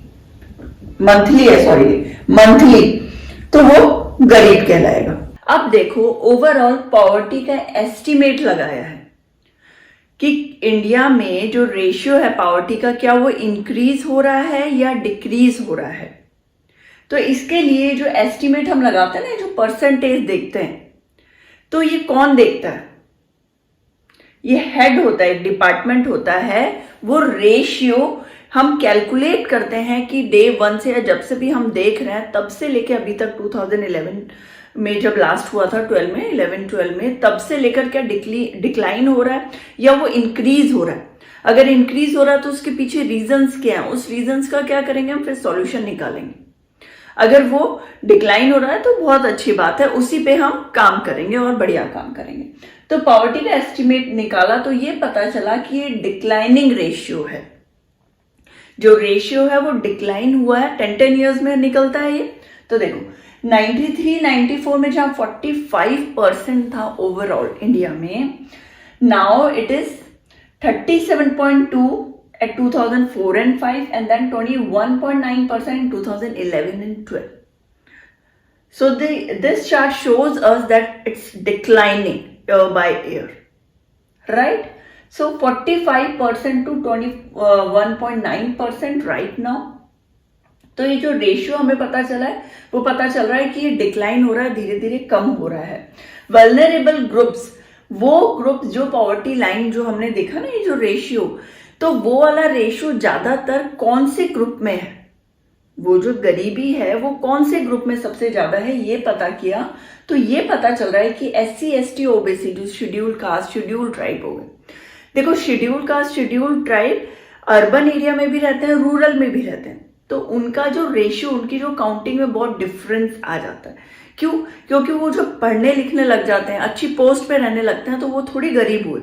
मंथली है, सॉरी मंथली, तो वो गरीब कहलाएगा। अब देखो ओवरऑल पॉवर्टी का एस्टिमेट लगाया है कि इंडिया में जो रेशियो है पॉवर्टी का, क्या वो इंक्रीज हो रहा है या डिक्रीज हो रहा है। तो इसके लिए जो एस्टिमेट हम लगाते हैं ना, जो परसेंटेज देखते हैं, तो ये कौन देखता है? ये हेड होता है, डिपार्टमेंट होता है। वो रेशियो हम कैलकुलेट करते हैं कि डे 1 से, या जब से भी हम देख रहे हैं तब से लेके अभी तक 2011 में जब लास्ट हुआ था 12 में 11-12 में, तब से लेकर क्या डिक्लाइन हो रहा है या वो इंक्रीज हो रहा है। अगर इंक्रीज हो रहा है तो उसके पीछे रीजंस क्या है, उस रीजंस का क्या करेंगे हम, फिर सॉल्यूशन निकालेंगे। अगर वो डिक्लाइन हो रहा है तो बहुत अच्छी बात है, उसी पे हम काम करेंगे और बढ़िया काम करेंगे। तो पॉवर्टी का एस्टिमेट निकाला तो ये पता चला कि ये डिक्लाइनिंग रेशियो है। जो रेशियो है वो डिक्लाइन हुआ है, 10 ईयर्स में निकलता है ये। तो देखो 93-94 में जहां 45% था ओवरऑल इंडिया में, now it is 37.2 at 2004 and 5 and then 21.9% in 2011 and 12. So this chart shows us that it's declining year by year, right? So 45% to 21.9% right now. तो ये जो रेशियो हमें पता चला है वो पता चल रहा है कि ये डिक्लाइन हो रहा है, धीरे धीरे कम हो रहा है। वल्नरेबल ग्रुप्स, वो ग्रुप्स जो पॉवर्टी लाइन जो हमने देखा ना, ये जो रेशियो, तो वो वाला रेशियो ज्यादातर कौन से ग्रुप में है, वो जो गरीबी है वो कौन से ग्रुप में सबसे ज्यादा है, ये पता किया तो ये पता चल रहा है कि SC ST OBC जो शेड्यूल्ड कास्ट शेड्यूल्ड ट्राइब हो गए। देखो scheduled caste scheduled tribe urban area में भी रहते हैं, रूरल में भी रहते हैं, तो उनका जो रेशियो, उनकी जो काउंटिंग में बहुत डिफरेंस आ जाता है। क्यों? क्योंकि वो जो पढ़ने लिखने लग जाते हैं, अच्छी पोस्ट पे रहने लगते हैं, तो वो थोड़ी गरीब हुए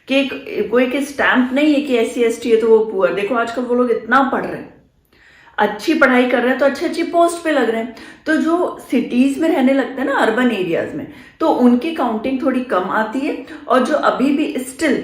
कि कोई के स्टैंप नहीं है कि SC ST है तो वो पुअर। देखो आजकल वो लोग इतना पढ़ रहे हैं, अच्छी पढ़ाई कर रहे हैं, तो अच्छी अच्छी पोस्ट पे लग रहे हैं। तो जो सिटीज में रहने लगते हैं ना, अर्बन एरियाज में, तो उनकी काउंटिंग थोड़ी कम आती है। और जो अभी भी स्टिल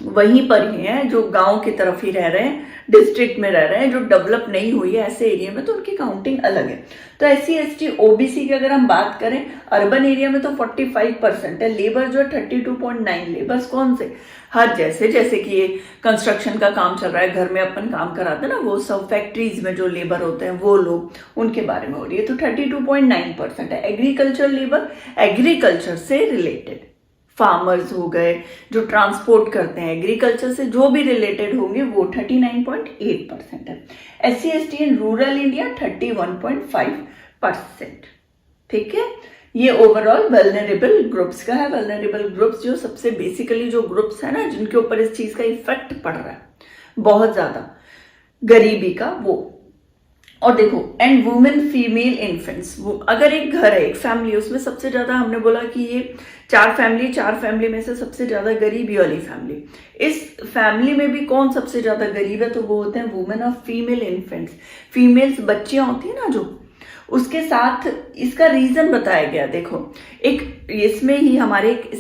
वहीं पर ही हैं, जो गांव की तरफ ही रह रहे हैं, डिस्ट्रिक्ट में रह रहे हैं, जो डेवलप नहीं हुई है ऐसे एरिया में, तो उनकी काउंटिंग अलग है। तो SC ST OBC की अगर हम बात करें, अर्बन एरिया में तो 45% है। लेबर जो है 32.9। लेबर्स कौन से? हर जैसे कि ये कंस्ट्रक्शन का काम चल रहा है, घर में अपन काम कराते हैं ना, वो सब फैक्ट्रीज में जो लेबर होते हैं वो लोग, उनके बारे में हो रही है। तो 32.9% है। एग्रीकल्चर लेबर, एग्रीकल्चर से रिलेटेड फार्मर्स हो गए, जो ट्रांसपोर्ट करते हैं एग्रीकल्चर से, जो भी रिलेटेड होंगे, वो 39.8% है। SC ST in rural India 31.5%। ठीक है, ये ओवरऑल वल्नरेबल ग्रुप्स का है। वल्नरेबल ग्रुप्स जो सबसे बेसिकली जो ग्रुप्स है ना, जिनके ऊपर इस चीज का इफेक्ट पड़ रहा है बहुत ज्यादा, गरीबी का, वो और देखो, एंड वुमेन फीमेल इन्फेंट्स, अगर एक घर है, एक फैमिली, उसमें सबसे ज्यादा हमने बोला कि ये चार फैमिली में से सबसे ज्यादा गरीबी वाली फैमिली, इस फैमिली में भी कौन सबसे ज्यादा गरीब है, तो वो होते हैं वुमेन और फीमेल इन्फेंट्स, फीमेल्स बच्चियां होती है ना जो, उसके साथ इसका रीजन बताया गया। देखो, एक इसमें ही हमारे एक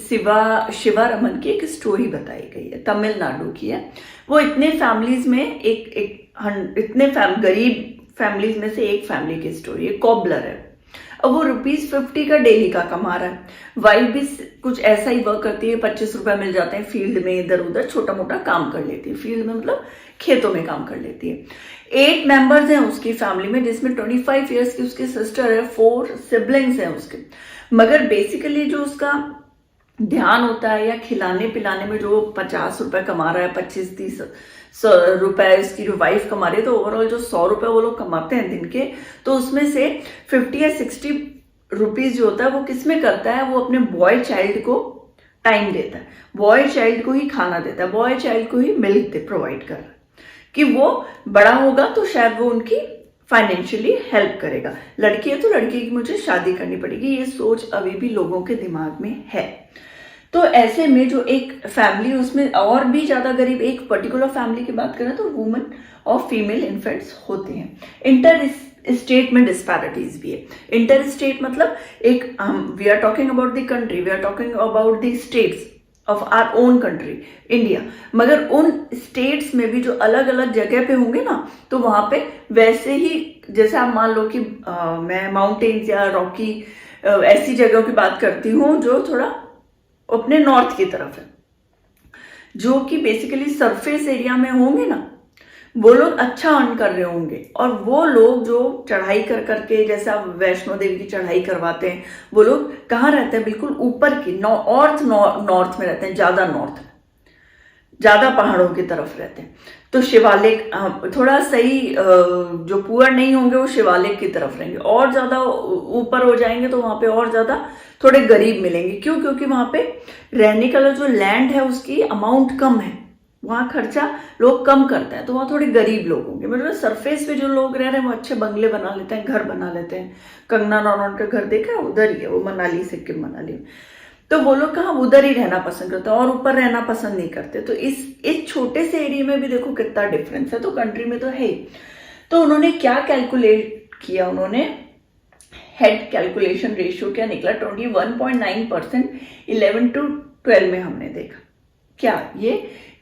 शिवा रमन की एक स्टोरी बताई गई है, तमिलनाडु की है। वो इतने फैमिलीज में गरीब फैमिलीज में से एक फैमिली की स्टोरी है, कॉबलर है। अब वो ₹50 का डेली का कमा रहा है, वाइफ भी कुछ ऐसा ही वर्क करती है, 25 रुपए मिल जाते हैं, फील्ड में इधर उधर छोटा मोटा काम कर लेती है, फील्ड में मतलब खेतों में काम कर लेती है। 8 मेंबर्स हैं उसकी फैमिली में, जिसमें 25 इयर्स की उसकी सिस्टर है, 4 सिबलिंग्स हैं उसके। मगर बेसिकली जो उसका ध्यान होता है या खिलाने पिलाने में, जो 50 रुपए कमा रहा है, 25-30 रुपए इसकी जो वाइफ कमा रही है, तो ओवरऑल जो 100 रुपए वो लोग कमाते हैं दिन के, तो उसमें से 50 या 60 रुपीज जो होता है वो किसमें करता है, वो अपने बॉय चाइल्ड को टाइम देता है, बॉय चाइल्ड को ही खाना देता है, बॉय चाइल्ड को ही मिल्क प्रोवाइड कर रहा है कि वो बड़ा होगा तो शायद वो उनकी फाइनेंशियली हेल्प करेगा। लड़की है तो लड़की की मुझे शादी करनी पड़ेगी, ये सोच अभी भी लोगों के दिमाग में है। तो ऐसे में जो एक फैमिली, उसमें और भी ज्यादा गरीब एक पर्टिकुलर फैमिली की बात करें तो वुमेन और फीमेल इन्फेंट्स होते हैं। इंटर स्टेट में डिस्पैरिटीज भी है। इंटर स्टेट मतलब एक we are talking about the country, we are talking about the states of our own country India, मगर उन स्टेट्स में भी जो अलग अलग जगह पे होंगे ना, तो वहां पे वैसे ही, जैसे आप मान लो कि मैं माउंटेन्स या रॉकी ऐसी जगहों की बात करती हूँ जो थोड़ा अपने नॉर्थ की तरफ है, जो कि बेसिकली सरफेस एरिया में होंगे ना, वो लोग अच्छा अर्न कर रहे होंगे। और वो लोग जो चढ़ाई कर करके, जैसे आप वैष्णो देवी की चढ़ाई करवाते हैं, वो लोग कहाँ रहते हैं, बिल्कुल ऊपर की नॉर्थ में रहते हैं, ज्यादा नॉर्थ, ज्यादा पहाड़ों की तरफ रहते हैं। तो शिवालिक थोड़ा सही, जो पुअर नहीं होंगे वो शिवालिक की तरफ रहेंगे, और ज्यादा ऊपर हो जाएंगे तो वहां पे और ज्यादा थोड़े गरीब मिलेंगे। क्यों? क्योंकि वहां पे रहने का जो लैंड है उसकी अमाउंट कम है, वहां खर्चा लोग कम करते हैं, तो वहां थोड़े गरीब लोग होंगे। मतलब सरफेस पे जो लोग रह रहे हैं वो अच्छे बंगले बना लेते हैं, घर बना लेते हैं। कंगना रनौत का घर देखा है, उधर ही है वो, मनाली, सिक्किम मनाली में। तो वो लोग कहाँ उधर ही रहना पसंद करते हैं और ऊपर रहना पसंद नहीं करते। तो इस छोटे से एरिया में भी देखो कितना डिफरेंस है, तो कंट्री में तो है ही। तो उन्होंने क्या कैलकुलेट किया, उन्होंने हेड कैलकुलेशन रेशियो क्या निकला, 21.9%, 11 to 12 में हमने देखा क्या ये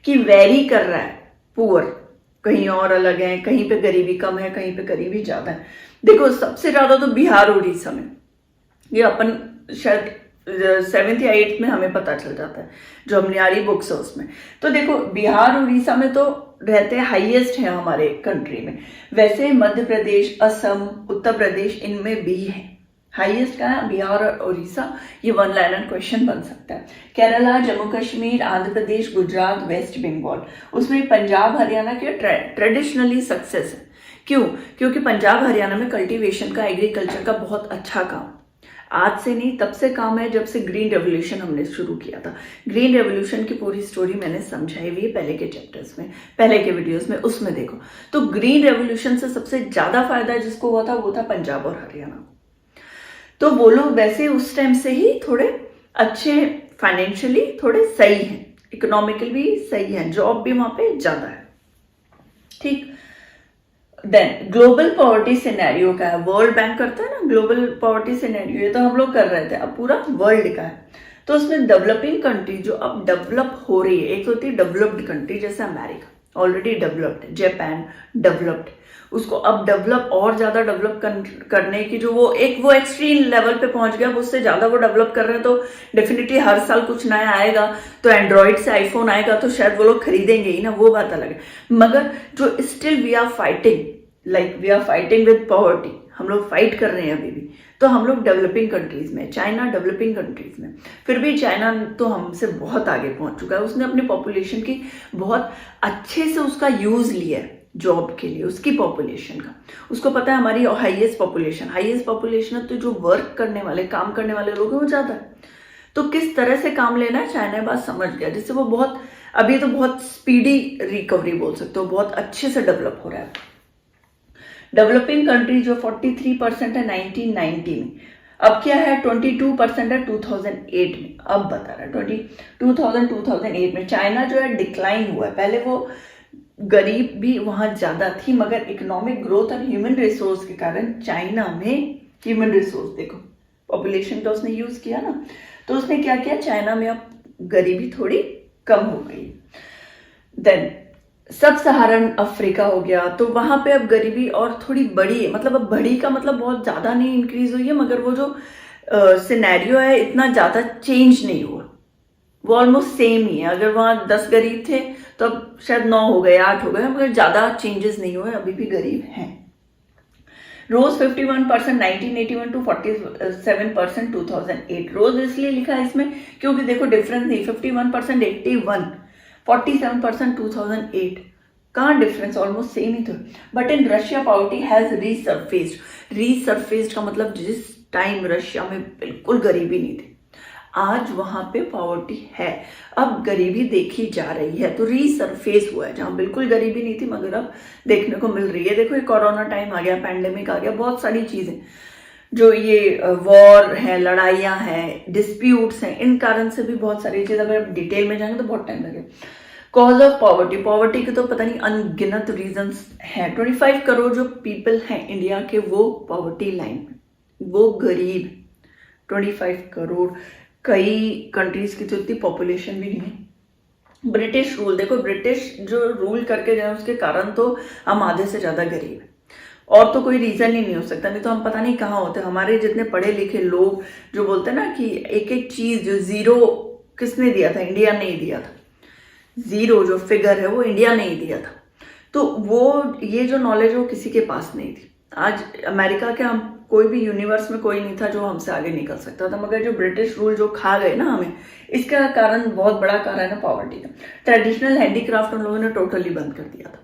कि वेरी कर रहा है, पुअर कहीं और अलग है, कहीं पे गरीबी कम है, कहीं पे गरीबी ज्यादा है। देखो सबसे ज्यादा तो बिहार उड़ीसा में, ये अपन शायद 7th या 8th में हमें पता चल जाता है, जो हमने यारी बुक्स है उसमें। तो देखो बिहार उड़ीसा में तो रहते हैं, हाईएस्ट है हमारे कंट्री में। वैसे मध्य प्रदेश, असम, उत्तर प्रदेश, इनमें भी है। हाईएस्ट का है बिहार और उड़ीसा, ये 1 लाइनर क्वेश्चन बन सकता है। केरला, जम्मू कश्मीर, आंध्र प्रदेश, गुजरात, वेस्ट बंगाल, उसमें पंजाब हरियाणा के ट्रेडिशनली सक्सेस है। क्यों? क्योंकि पंजाब हरियाणा में कल्टीवेशन का, एग्रीकल्चर का बहुत अच्छा काम, आज से नहीं तब से काम है, जब से ग्रीन रेवोल्यूशन हमने शुरू किया था। ग्रीन रेवोल्यूशन की पूरी स्टोरी मैंने समझाई हुई है पहले के चैप्टर्स में, पहले के वीडियोस में, उसमें देखो। तो ग्रीन रेवोल्यूशन से सबसे ज्यादा फायदा जिसको हुआ था वो था पंजाब और हरियाणा। तो वो लोग वैसे उस टाइम से ही थोड़े अच्छे, फाइनेंशियली थोड़े सही हैं, इकोनॉमिकल भी सही है, जॉब भी वहां पे ज्यादा है। ठीक। देन ग्लोबल पॉवर्टी सिनेरियो का है, वर्ल्ड बैंक करता है ना ग्लोबल पॉवर्टी सिनेरियो, ये तो हम लोग कर रहे थे, अब पूरा वर्ल्ड का है। तो उसमें डेवलपिंग कंट्री जो अब डेवलप हो रही है, एक होती है डेवलप्ड कंट्री, जैसे अमेरिका ऑलरेडी डेवलप्ड है, जापान डेवलप्ड, उसको अब डेवलप और ज्यादा डेवलप करने की जो वो एक्सट्रीम लेवल पे पहुंच गया, उससे ज्यादा वो डेवलप कर रहे हैं। तो डेफिनेटली हर साल कुछ नया आएगा, तो एंड्रॉइड से आईफोन आएगा तो शायद वो लोग खरीदेंगे ही ना, वो बात अलग है। मगर जो still we are fighting with poverty, हम लोग फाइट कर रहे हैं अभी भी। तो हम लोग डेवलपिंग कंट्रीज में, चाइना डेवलपिंग कंट्रीज में, फिर भी चाइना तो हमसे बहुत आगे पहुंच चुका है। उसने अपनी पॉपुलेशन की बहुत अच्छे से उसका यूज लिया है जॉब के लिए, उसकी पॉपुलेशन का। उसको पता है हमारी हाईएस्ट पॉपुलेशन है, तो जो वर्क करने वाले, काम करने वाले लोग हैं वो ज्यादा है। तो किस तरह से काम लेना है चाइना बात समझ गया, जिससे वो बहुत, अभी तो बहुत स्पीडी रिकवरी बोल सकते हो, बहुत अच्छे से डेवलप हो रहा है। डेवलपिंग कंट्री जो 43% है 1990 में, अब क्या है 22% है 2008 में। अब बता रहा है 2008 में चाइना जो है डिक्लाइन हुआ है। पहले वो गरीब भी वहां ज्यादा थी, मगर इकोनॉमिक ग्रोथ और ह्यूमन रिसोर्स के कारण चाइना में ह्यूमन रिसोर्स देखो पॉपुलेशन का उसने यूज किया ना, तो उसने क्या किया, चाइना में अब गरीबी थोड़ी कम हो गई। देन सब सहारन अफ्रीका हो गया, तो वहां पे अब गरीबी और थोड़ी बढ़ी है, मतलब अब बढ़ी का मतलब बहुत ज्यादा नहीं इंक्रीज हुई है, मगर वो जो सिनेरियो है इतना ज्यादा चेंज नहीं हुआ, वो ऑलमोस्ट सेम ही है। अगर वहां 10 गरीब थे तो अब शायद 9 हो गए, 8 हो गए, मगर ज्यादा चेंजेस नहीं हुए, अभी भी गरीब हैं। रोज 51% 1981 टू 47% 2008। रोज इसलिए लिखा है इसमें क्योंकि देखो डिफरेंस नहीं, 51% 81, 47% 2008, कहाँ डिफरेंस, ऑलमोस्ट सेम ही तो। But in Russia poverty has resurfaced का मतलब जिस टाइम रशिया में बिल्कुल गरीबी नहीं थी, आज वहां पे पॉवर्टी है, अब गरीबी देखी जा रही है, तो रीसरफेस हुआ है। जहां बिल्कुल गरीबी नहीं थी मगर अब देखने को मिल रही है। देखो ये कोरोना टाइम आ गया, पैंडेमिक आ गया, बहुत सारी चीजें जो ये वॉर है, लड़ाइयां हैं, डिस्प्यूट्स हैं, इन कारण से भी बहुत सारी चीज, अगर डिटेल में जाएंगे तो बहुत टाइम लगेगा। कॉज ऑफ पॉवर्टी के तो पता नहीं अनगिनत रीजंस हैं। 25 करोड़ जो पीपल हैं इंडिया के वो पॉवर्टी लाइन में, वो गरीब 25 करोड़। कई कंट्रीज की तो इतनी पॉपुलेशन भी नहीं है। ब्रिटिश रूल देखो, ब्रिटिश जो रूल करके गए उसके कारण तो हम आधे से ज्यादा गरीब है, और तो कोई रीजन ही नहीं हो सकता, नहीं तो हम पता नहीं कहाँ होते। हमारे जितने पढ़े लिखे लोग जो बोलते हैं ना कि एक एक चीज जो जीरो किसने दिया था, इंडिया ने ही दिया था, जीरो जो फिगर है वो इंडिया ने ही दिया था, तो वो ये जो नॉलेज है वो किसी के पास नहीं थी। आज अमेरिका के हम कोई भी यूनिवर्स में कोई नहीं था जो हमसे आगे निकल सकता था, मगर जो ब्रिटिश रूल जो खा गए ना हमें, इसका कारण बहुत बड़ा कारण है पॉवर्टी का। ट्रेडिशनल हैंडीक्राफ्ट उन लोगों ने टोटली बंद कर दिया था,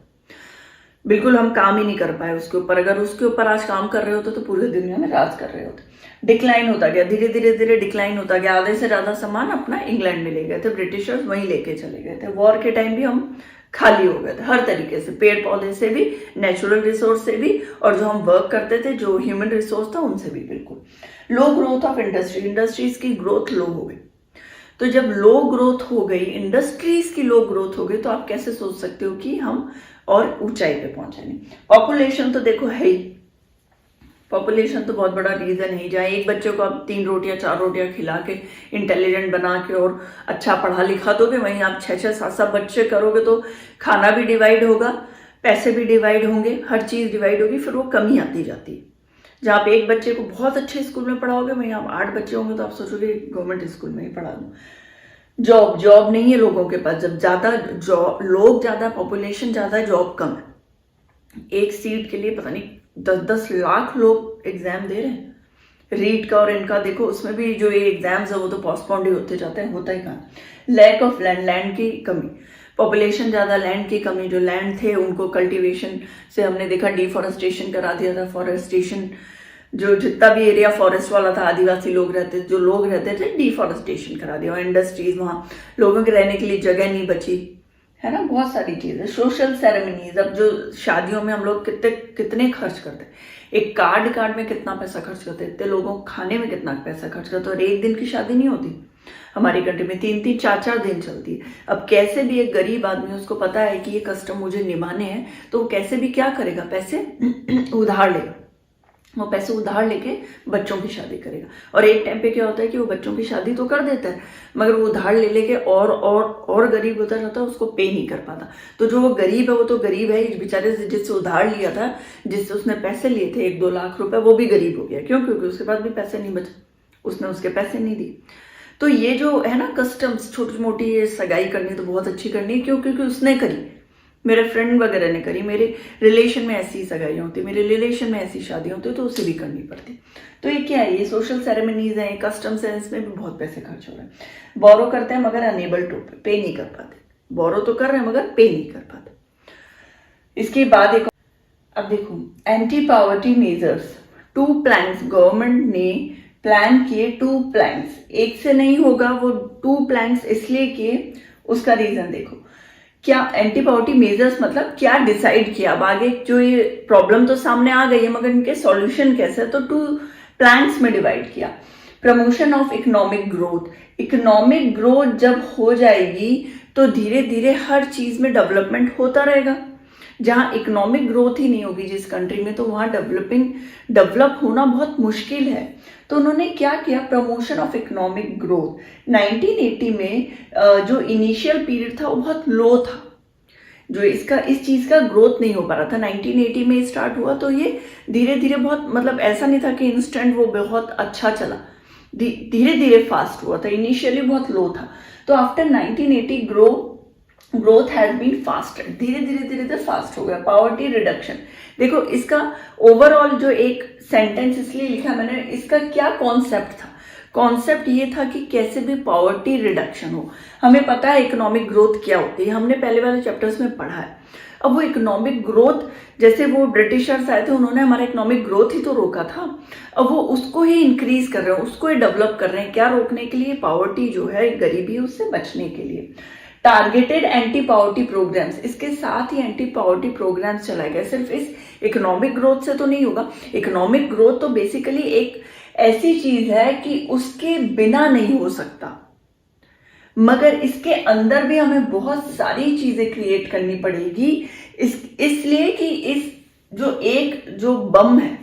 बिल्कुल हम काम ही नहीं कर पाए उसके ऊपर। अगर उसके ऊपर आज काम कर रहे होते तो पूरी दुनिया में राज कर रहे होते। डिक्लाइन होता गया, धीरे धीरे डिक्लाइन होता गया। आधे से ज्यादा सामान अपना इंग्लैंड में ले गए थे, ब्रिटिशर्स वहीं लेके चले गए थे। वॉर के टाइम भी हम खाली हो गए थे हर तरीके से, पेड़ पौधे से भी, नेचुरल रिसोर्स से भी, और जो हम वर्क करते थे जो ह्यूमन रिसोर्स था उनसे भी। बिल्कुल लो ग्रोथ ऑफ इंडस्ट्रीज की ग्रोथ लो हो गई। तो जब लो ग्रोथ हो गई, इंडस्ट्रीज की लो ग्रोथ हो गई, तो आप कैसे सोच सकते हो कि हम और ऊंचाई पे पहुंचेंगे। पॉपुलेशन तो देखो है ही, पॉपुलेशन तो बहुत बड़ा रीजन है। जहाँ एक बच्चे को आप 3 रोटियां 4 रोटियां खिला के इंटेलिजेंट बना के और अच्छा पढ़ा लिखा दोगे, वहीं आप 6-6 7-7 बच्चे करोगे तो खाना भी डिवाइड होगा, पैसे भी डिवाइड होंगे, हर चीज डिवाइड होगी, फिर वो कमी आती जाती है। जहाँ आप एक बच्चे को बहुत अच्छे स्कूल में पढ़ाओगे, वहीं आप 8 बच्चे होंगे तो आप सोचोगे गवर्नमेंट स्कूल में ही पढ़ा दूँ। जॉब नहीं है लोगों के पास, जब ज्यादा लोग ज्यादा, पॉपुलेशन ज्यादा है, जॉब कम है। एक सीट के लिए पता नहीं 10-10 लाख लोग एग्जाम दे रहे हैं, रीट का और इनका देखो, उसमें भी जो ये एग्जाम्स है वो तो पोस्टपोन्ड ही होते जाते हैं, होता ही कहाँ। लैक ऑफ लैंड की कमी, पॉपुलेशन ज्यादा, लैंड की कमी। जो लैंड थे उनको कल्टीवेशन से हमने देखा डिफॉरेस्टेशन करा दिया था। फॉरेस्टेशन जो जितना भी एरिया फॉरेस्ट वाला था, आदिवासी लोग रहते, जो लोग रहते थे, डिफॉरेस्टेशन करा दिया। इंडस्ट्रीज, वहां लोगों के रहने के लिए जगह नहीं बची, है ना, बहुत सारी चीजें। सोशल सेरेमनीज, अब जो शादियों में हम लोग कितने खर्च करते हैं, एक कार्ड में कितना पैसा खर्च करते हैं, इतने लोगों को खाने में कितना पैसा खर्च करते हैं, और एक दिन की शादी नहीं होती हमारी कंट्री में, 3-3 4-4 दिन चलती है। अब कैसे भी एक गरीब आदमी, उसको पता है कि ये कस्टम मुझे निभाने हैं, तो वो कैसे भी क्या करेगा, पैसे उधार लेगा। वो पैसे उधार लेके बच्चों की शादी करेगा, और एक टाइम पे क्या होता है कि वो बच्चों की शादी तो कर देता है, मगर वो उधार ले लेके और गरीब होता जाता है, उसको पे नहीं कर पाता। तो जो वो गरीब है वो तो गरीब है, बेचारे से जिससे उधार लिया था, जिससे उसने पैसे लिए थे 1-2 लाख रुपए, वो भी गरीब हो गया। क्यों? क्योंकि उसके पास भी पैसे नहीं बचे, उसने उसके पैसे नहीं दिए। तो ये जो है ना कस्टम्स, छोटी मोटी ये सगाई करनी तो बहुत अच्छी करनी है, क्यों? क्योंकि उसने करी, मेरे फ्रेंड वगैरह ने करी, मेरे रिलेशन में ऐसी सगाइयाँ होती, मेरे रिलेशन में ऐसी शादियाँ होती, तो उसे भी करनी पड़ती। तो ये क्या है, ये सोशल सेरेमनीज हैं, कस्टम्स हैं, इसमें भी बहुत पैसे खर्च हो रहे हैं। बोरो करते हैं मगर अनेबल टू पे नहीं कर पाते, बोरो तो कर रहे हैं मगर पे नहीं कर पाते। इसके बाद एक, अब देखो anti poverty measures, 2 plans government ने प्लान किए, 2 प्लान्स, एक से नहीं होगा, वो 2 प्लान्स इसलिए किए, उसका रीजन देखो। क्या एंटी पॉवर्टी मेजर्स मतलब क्या डिसाइड किया। अब आगे जो ये प्रॉब्लम तो सामने आ गई है, मगर इनके सॉल्यूशन कैसे, तो 2 प्लैंक्स में डिवाइड किया। Promotion of economic growth, economic growth जब हो जाएगी तो धीरे धीरे हर चीज में डेवलपमेंट होता रहेगा। जहां इकोनॉमिक ग्रोथ ही नहीं होगी जिस कंट्री में, तो वहां डेवलप होना बहुत मुश्किल है। तो उन्होंने क्या किया, प्रमोशन ऑफ इकोनॉमिक ग्रोथ। 1980 में जो इनिशियल पीरियड था वो बहुत लो था, जो इस चीज का ग्रोथ नहीं हो पा रहा था। 1980 में स्टार्ट हुआ तो ये धीरे धीरे बहुत, मतलब ऐसा नहीं था कि इंस्टेंट वो बहुत अच्छा चला, धीरे धीरे फास्ट हुआ था, इनिशियली बहुत लो था। तो after 1980 growth has been faster, धीरे धीरे फास्ट हो गया। पॉवर्टी रिडक्शन, देखो इसका ओवरऑल जो एक सेंटेंस इसलिए लिखा मैंने, इसका क्या कॉन्सेप्ट था। कॉन्सेप्ट ये था कि कैसे भी पॉवर्टी रिडक्शन हो। हमें पता है इकोनॉमिक ग्रोथ क्या होती है, हमने पहले वाले चैप्टर्स में पढ़ा है। अब वो इकोनॉमिक ग्रोथ, जैसे वो ब्रिटिशर्स आए थे, उन्होंने हमारा इकोनॉमिक ग्रोथ ही तो रोका था, अब वो उसको ही इंक्रीज कर रहे हैं, उसको ही डेवलप कर रहे हैं। क्या रोकने के लिए, पॉवर्टी जो है, गरीबी, उससे बचने के लिए। टारगेटेड एंटी पॉवर्टी प्रोग्राम्स, इसके साथ ही एंटी पॉवर्टी प्रोग्राम्स चलाए गए। सिर्फ इस इकोनॉमिक ग्रोथ से तो नहीं होगा, इकोनॉमिक ग्रोथ तो बेसिकली एक ऐसी चीज है कि उसके बिना नहीं हो सकता, मगर इसके अंदर भी हमें बहुत सारी चीजें क्रिएट करनी पड़ेगी। इसलिए कि इस जो बम है,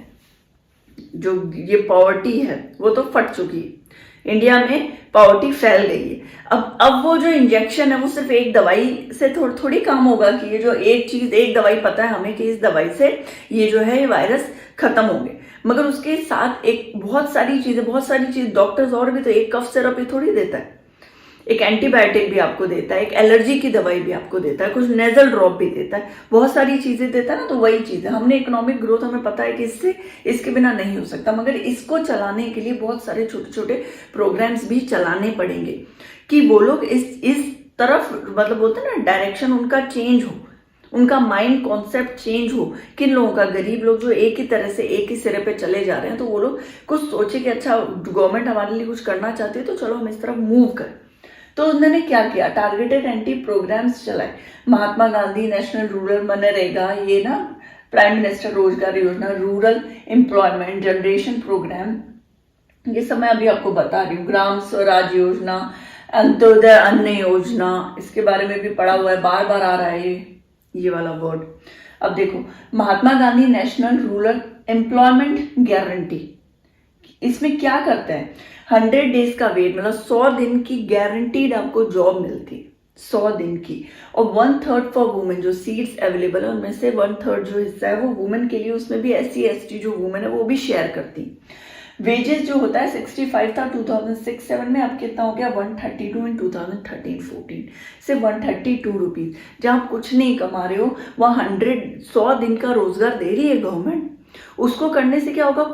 जो ये पॉवर्टी है, वो तो फट चुकी है, इंडिया में पॉवर्टी फैल गई है। अब वो जो इंजेक्शन है वो सिर्फ एक दवाई से थोड़ी काम होगा कि ये जो एक दवाई पता है हमें कि इस दवाई से ये जो है ये वायरस खत्म होंगे, मगर उसके साथ एक बहुत सारी चीजें डॉक्टर्स और भी तो एक कफ सिरप ही थोड़ी देता है, एक एंटीबायोटिक भी आपको देता है, एक एलर्जी की दवाई भी आपको देता है, कुछ नेजल ड्रॉप भी देता है, बहुत सारी चीजें देता है ना। तो वही चीज है, हमने इकोनॉमिक ग्रोथ हमें पता है कि इसके बिना नहीं हो सकता, मगर इसको चलाने के लिए बहुत सारे छोटे छोटे प्रोग्राम्स भी चलाने पड़ेंगे कि वो लोग इस तरफ, मतलब बोलते हैं ना, डायरेक्शन उनका चेंज हो, उनका माइंड कॉन्सेप्ट चेंज हो। किन लोगों का, गरीब लोग जो एक ही तरह से एक ही सिरे पे चले जा रहे हैं, तो वो लोग कुछ सोचे कि अच्छा गवर्नमेंट हमारे लिए कुछ करना चाहती है, तो चलो हम इस तरफ मूव करें। तो उन्होंने क्या किया, टारगेटेड एंटी प्रोग्राम्स चलाए। महात्मा गांधी नेशनल रूरल मनरेगा, ये ना प्राइम मिनिस्टर रोजगार योजना, रूरल एम्प्लॉयमेंट जनरेशन प्रोग्राम, ये सब मैं अभी आपको बता रही हूँ। ग्राम स्वराज योजना, अंत्योदय अन्न योजना, इसके बारे में भी पढ़ा हुआ है, बार बार आ रहा है ये वाला वर्ड। अब देखो, Mahatma Gandhi national rural employment guarantee, इसमें क्या करते हैं, 100 डेज का वेट, मतलब 100 दिन की गारंटीड आपको जॉब मिलती है, 100 दिन की। और 1/3 फॉर वुमेन, जो सीट्स अवेलेबल है उनमें से 1/3 जो हिस्सा है वो वुमेन के लिए, उसमें भी SC ST जो वुमेन है वो भी शेयर करती। वेजेस जो होता है 65 था 2006-07 में, अब कितना हो गया 132 इन 2013-14, सिर्फ 132 रुपीज। जहाँ आप कुछ नहीं कमा रहे हो, वहाँ 100 दिन का रोजगार दे रही है गवर्नमेंट। उसको करने से क्या होगा,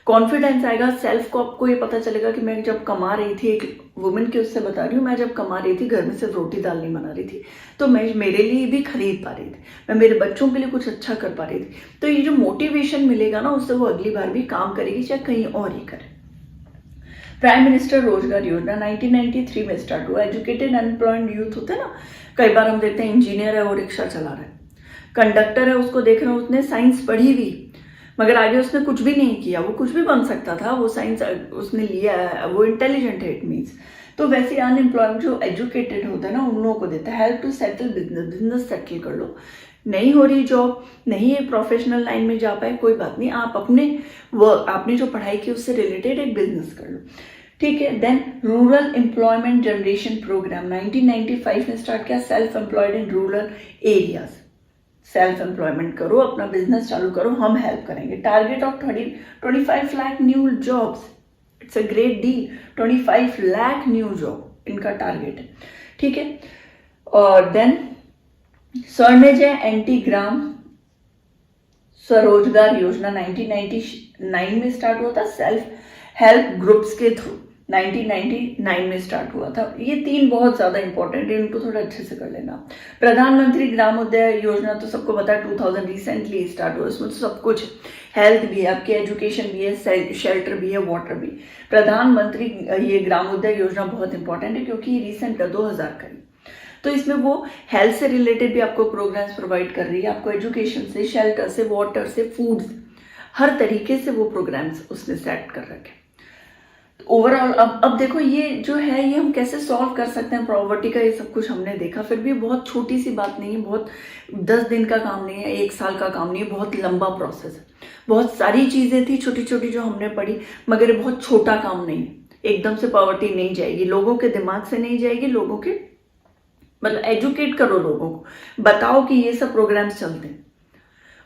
कॉन्फिडेंस आएगा, सेल्फ को आपको ये पता चलेगा कि मैं जब कमा रही थी, एक वुमेन की उससे बता रही हूँ, मैं जब कमा रही थी, घर में सिर्फ रोटी दाल नहीं बना रही थी, तो मैं मेरे लिए भी खरीद पा रही थी, मैं मेरे बच्चों के लिए कुछ अच्छा कर पा रही थी। तो ये जो मोटिवेशन मिलेगा ना, उससे वो अगली बार भी काम करेगी, चाहे कहीं और ही करे। प्राइम मिनिस्टर रोजगार योजना 1993 में स्टार्ट हुआ। एजुकेटेड अनएम्प्लॉयड यूथ होते हैं ना, कई बार हम देखते हैं इंजीनियर है वो रिक्शा चला रहा है, कंडक्टर है उसको देख रहे हैं उसने साइंस पढ़ी हुई, मगर आगे उसने कुछ भी नहीं किया, वो कुछ भी बन सकता था, वो साइंस उसने लिया है, वो इंटेलिजेंट है, इट मीन्स। तो वैसे अनएम्प्लॉयड जो एजुकेटेड होता है ना, उन लोगों को देता है help to settle business settle कर लो। नहीं हो रही जॉब, नहीं है प्रोफेशनल लाइन में जा पाए, कोई बात नहीं, आप आपने जो पढ़ाई की उससे रिलेटेड एक बिजनेस कर लो, ठीक है। Then rural employment generation programme 1995 में स्टार्ट किया। Self employed in rural areas, self employment करो, अपना बिजनेस चालू करो, हम हेल्प करेंगे। Target of 25 lakh new jobs, it's a great deal, 25 lakh new job इनका टारगेट है, ठीक है। और देन स्वर्णजय एंटी ग्राम स्वरोजगार योजना 1999 में स्टार्ट हुआ था, सेल्फ हेल्प ग्रुप्स के थ्रू 1999 में स्टार्ट हुआ था। ये 3 बहुत ज्यादा इंपॉर्टेंट है, इनको थोड़ा अच्छे से कर लेना। प्रधानमंत्री ग्रामोदय योजना तो सबको पता है, 2000 रिसेंटली स्टार्ट हुआ, इसमें तो सब कुछ, हेल्थ भी है आपके, एजुकेशन भी है, शेल्टर भी है, वाटर भी। प्रधानमंत्री ये ग्रामोदय योजना बहुत इंपॉर्टेंट है क्योंकि रिसेंट 2000 का। तो इसमें वो हेल्थ से रिलेटेड भी आपको प्रोग्राम्स प्रोवाइड कर रही है, आपको एजुकेशन से, शेल्टर से, वाटर से, फूड से, हर तरीके से वो प्रोग्राम्स उसने सेट कर रखे। ओवरऑल अब देखो ये जो है ये हम कैसे सॉल्व कर सकते हैं प्रॉपर्टी का, ये सब कुछ हमने देखा। फिर भी बहुत छोटी सी बात नहीं है, बहुत 10 दिन का काम नहीं है, 1 साल का काम नहीं है, बहुत लंबा प्रोसेस है। बहुत सारी चीजें थी छोटी छोटी जो हमने पढ़ी, मगर ये बहुत छोटा काम नहीं है। एकदम से पॉवर्टी नहीं जाएगी, लोगों के दिमाग से नहीं जाएगी, लोगों के मतलब एजुकेट करो लोगों को, बताओ कि ये सब प्रोग्राम्स चलते हैं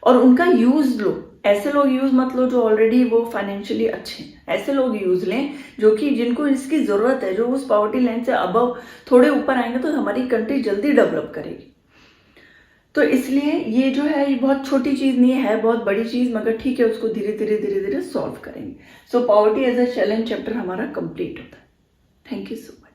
और उनका यूज लो। ऐसे लोग यूज मत लो जो ऑलरेडी वो फाइनेंशियली अच्छे हैं, ऐसे लोग यूज लें जो कि जिनको इसकी जरूरत है, जो उस पॉवर्टी लाइन से अबव थोड़े ऊपर आएंगे तो हमारी कंट्री जल्दी डेवलप करेगी। तो इसलिए ये जो है ये बहुत छोटी चीज नहीं है, बहुत बड़ी चीज, मगर ठीक है उसको धीरे धीरे सॉल्व करेंगे। So poverty as a challenge chapter हमारा कंप्लीट होता है। Thank you so much.